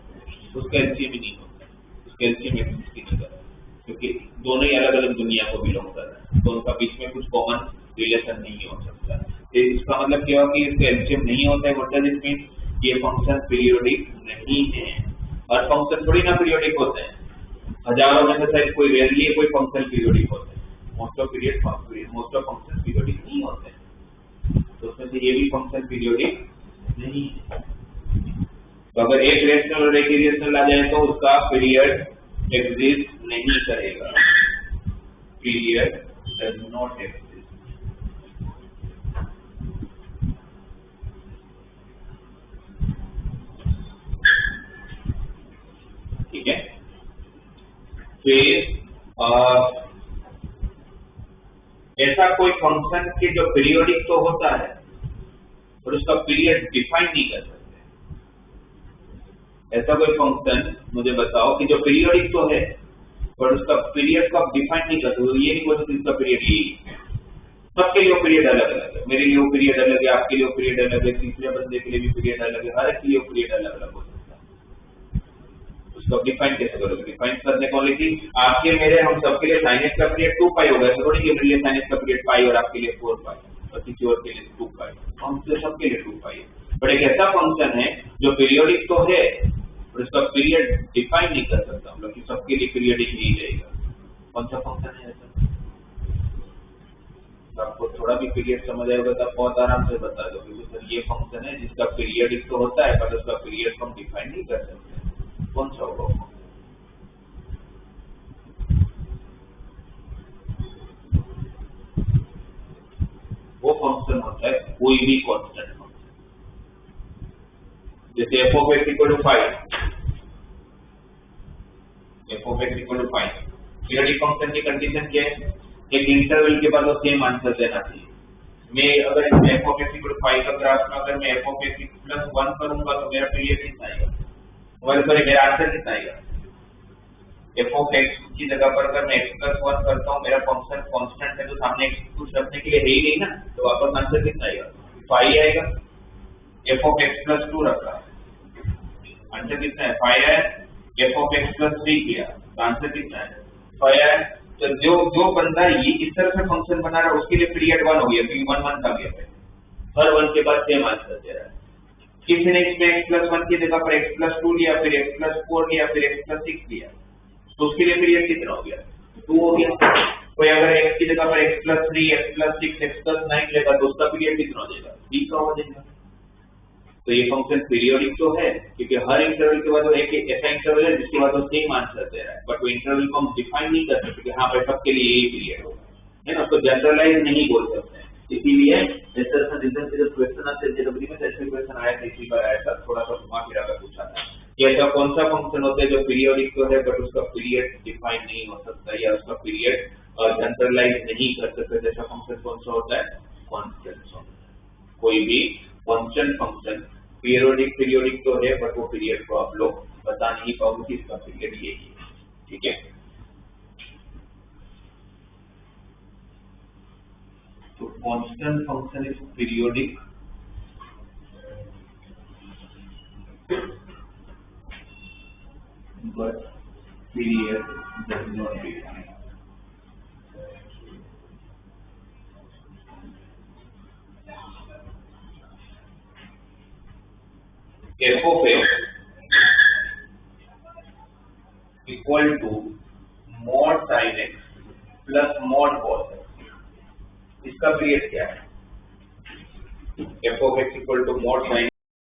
उसका एलसीएम ही नहीं होता, उसका एलसीएम एग्जिस्ट नहीं करता, क्योंकि दोनों ही अलग अलग दुनिया को बिलोंग कर रहे हैं, तो उनका बीच में कुछ कॉमन रिलेशन नहीं हो सकता। तो इसका मतलब क्या होगा कि इसका एलसीएम नहीं होता है, व्हाट डज इट मीन? ये फंक्शन पीरियोडिक नहीं है। हर फंक्शन थोड़ी ना पीरियोडिक होते हैं, हजारों में से शायद कोई रेयरली कोई फंक्शन पीरियोडिक होता है। मोस्ट ऑफ फंक्शन पीरियोडिक नहीं होते हैं, तो उसमें से ये भी फंक्शन पीरियोडिक नहीं है। तो अगर एक रेशनल और एक इरेशनल आ जाए तो उसका पीरियड एग्जिस्ट नहीं करेगा, पीरियड डज नॉट एग्जिस्ट। ठीक है, फिर ऐसा कोई फंक्शन के जो पीरियोडिक तो होता है और उसका पीरियड डिफाइन नहीं कर सकते, ऐसा कोई फंक्शन मुझे बताओ कि जो पीरियोडिक तो है पर उसका पीरियड का डिफाइन नहीं करते, ये नहीं बोल सकते इसका पीरियड यही है। सबके लिए वो पीरियड अलग अलग है, मेरे लिए वो पीरियड अलग है, आपके लिए वो पीरियड अलग है, तीसरे बंदे के लिए भी पीरियड अलग है, हर एक के लिए वो पीरियड अलग अलग हो सकता है। उसको डिफाइन कैसे करोगे? डिफाइन करने को लेकिन आपके मेरे हम सबके लिए sin x का पीरियड 2 पाई होगा, ऐसा थोड़ी कि मेरे लिए sin x का पीरियड पाई और आपके लिए 4 पाई और किसी और के लिए 2 पाई, हम तो सबके लिए 2 पाई है। बट एक ऐसा फंक्शन है जो पीरियोडिक तो है और उसका पीरियड डिफाइन नहीं कर सकता हम लोग कि सबके लिए पीरियडिक नहीं रहेगा। कौन सा फंक्शन है ऐसा? आपको थोड़ा भी पीरियड समझ आएगा तो आप बहुत आराम से बता दो कि सर ये फंक्शन है जिसका पीरियडिक तो होता है पर उसका पीरियड हम डिफाइन नहीं कर सकते। कौन सा होगा? वो फंक्शन होता है कोई भी कांस्टेंट फंक्शन, जैसे f of x equal to 5, f of x equal to 5 periodic function की कंडीशन क्या है? एक इंटरवल के बाद वो सेम आंसर देना चाहिए। मैं अगर इसमें f of x equal to 5 का ग्राफ में अगर मैं f of x plus 1 करूंगा तो मेरा पीरियड कितना आएगा? सॉरी मेरा आंसर कितना आएगा? f of x की जगह पर अगर मैं x plus 1 करता हूँ, मेरा फंक्शन कांस्टेंट है तो सामने x कुछ रखने के लिए है ही नहीं ना, तो वापस आंसर कितना आएगा? 5 आएगा। f of x plus 2 रखा, आंसर कितना है? 5 है। f of x plus 3 किया तो आंसर कितना है? 5 है। तो जो बंदा ये इस तरह से फंक्शन बना रहा है उसके लिए पीरियड 1 हो गया, क्योंकि 1 1 का गया है, हर 1 के बाद सेम आंसर दे रहा है। किसी ने इसमें x plus 1 की जगह पर x plus 2 लिया, फिर x plus 4 लिया, फिर x plus 6 लिया, तो उसके लिए पीरियड कितना हो गया? 2 हो गया। कोई अगर x की जगह पर x plus 3, x plus 6, x plus 9 लेगा तो उसका पीरियड कितना हो जाएगा? 3 का हो जाएगा। तो ये फंक्शन पीरियोडिक तो है क्योंकि हर इंटरवल के बाद वो एक ऐसा इंटरवल है जिसके बाद वो सेम आंसर दे रहा है, बट वो इंटरवल को हम डिफाइन नहीं कर सकते कि हाँ भाई सबके लिए यही पीरियड होगा, है ना? उसको जनरलाइज नहीं बोल सकते हैं। इसीलिए इस तरह से रिजल्ट के जो क्वेश्चन आते हैं जेडब्ल्यू में, ऐसे क्वेश्चन आया था, इसी बार आया था, थोड़ा सा घुमा फिरा कर पूछा था कि ऐसा कौन सा फंक्शन होता है जो पीरियोडिक तो है बट उसका पीरियड डिफाइन नहीं हो सकता या उसका पीरियड जनरलाइज नहीं कर सकते। जैसा फंक्शन कौन सा होता है? कांस्टेंट। कोई भी कांस्टेंट फंक्शन पीरियोडिक तो है बट वो पीरियड को आप लोग बता नहीं पाओगे कि इसका पीरियड यही है। ठीक है, तो constant function is periodic but period does not define. f of x equal to mod sin x plus mod cos x, इसका पीरियड क्या है? f of x equal to mod sin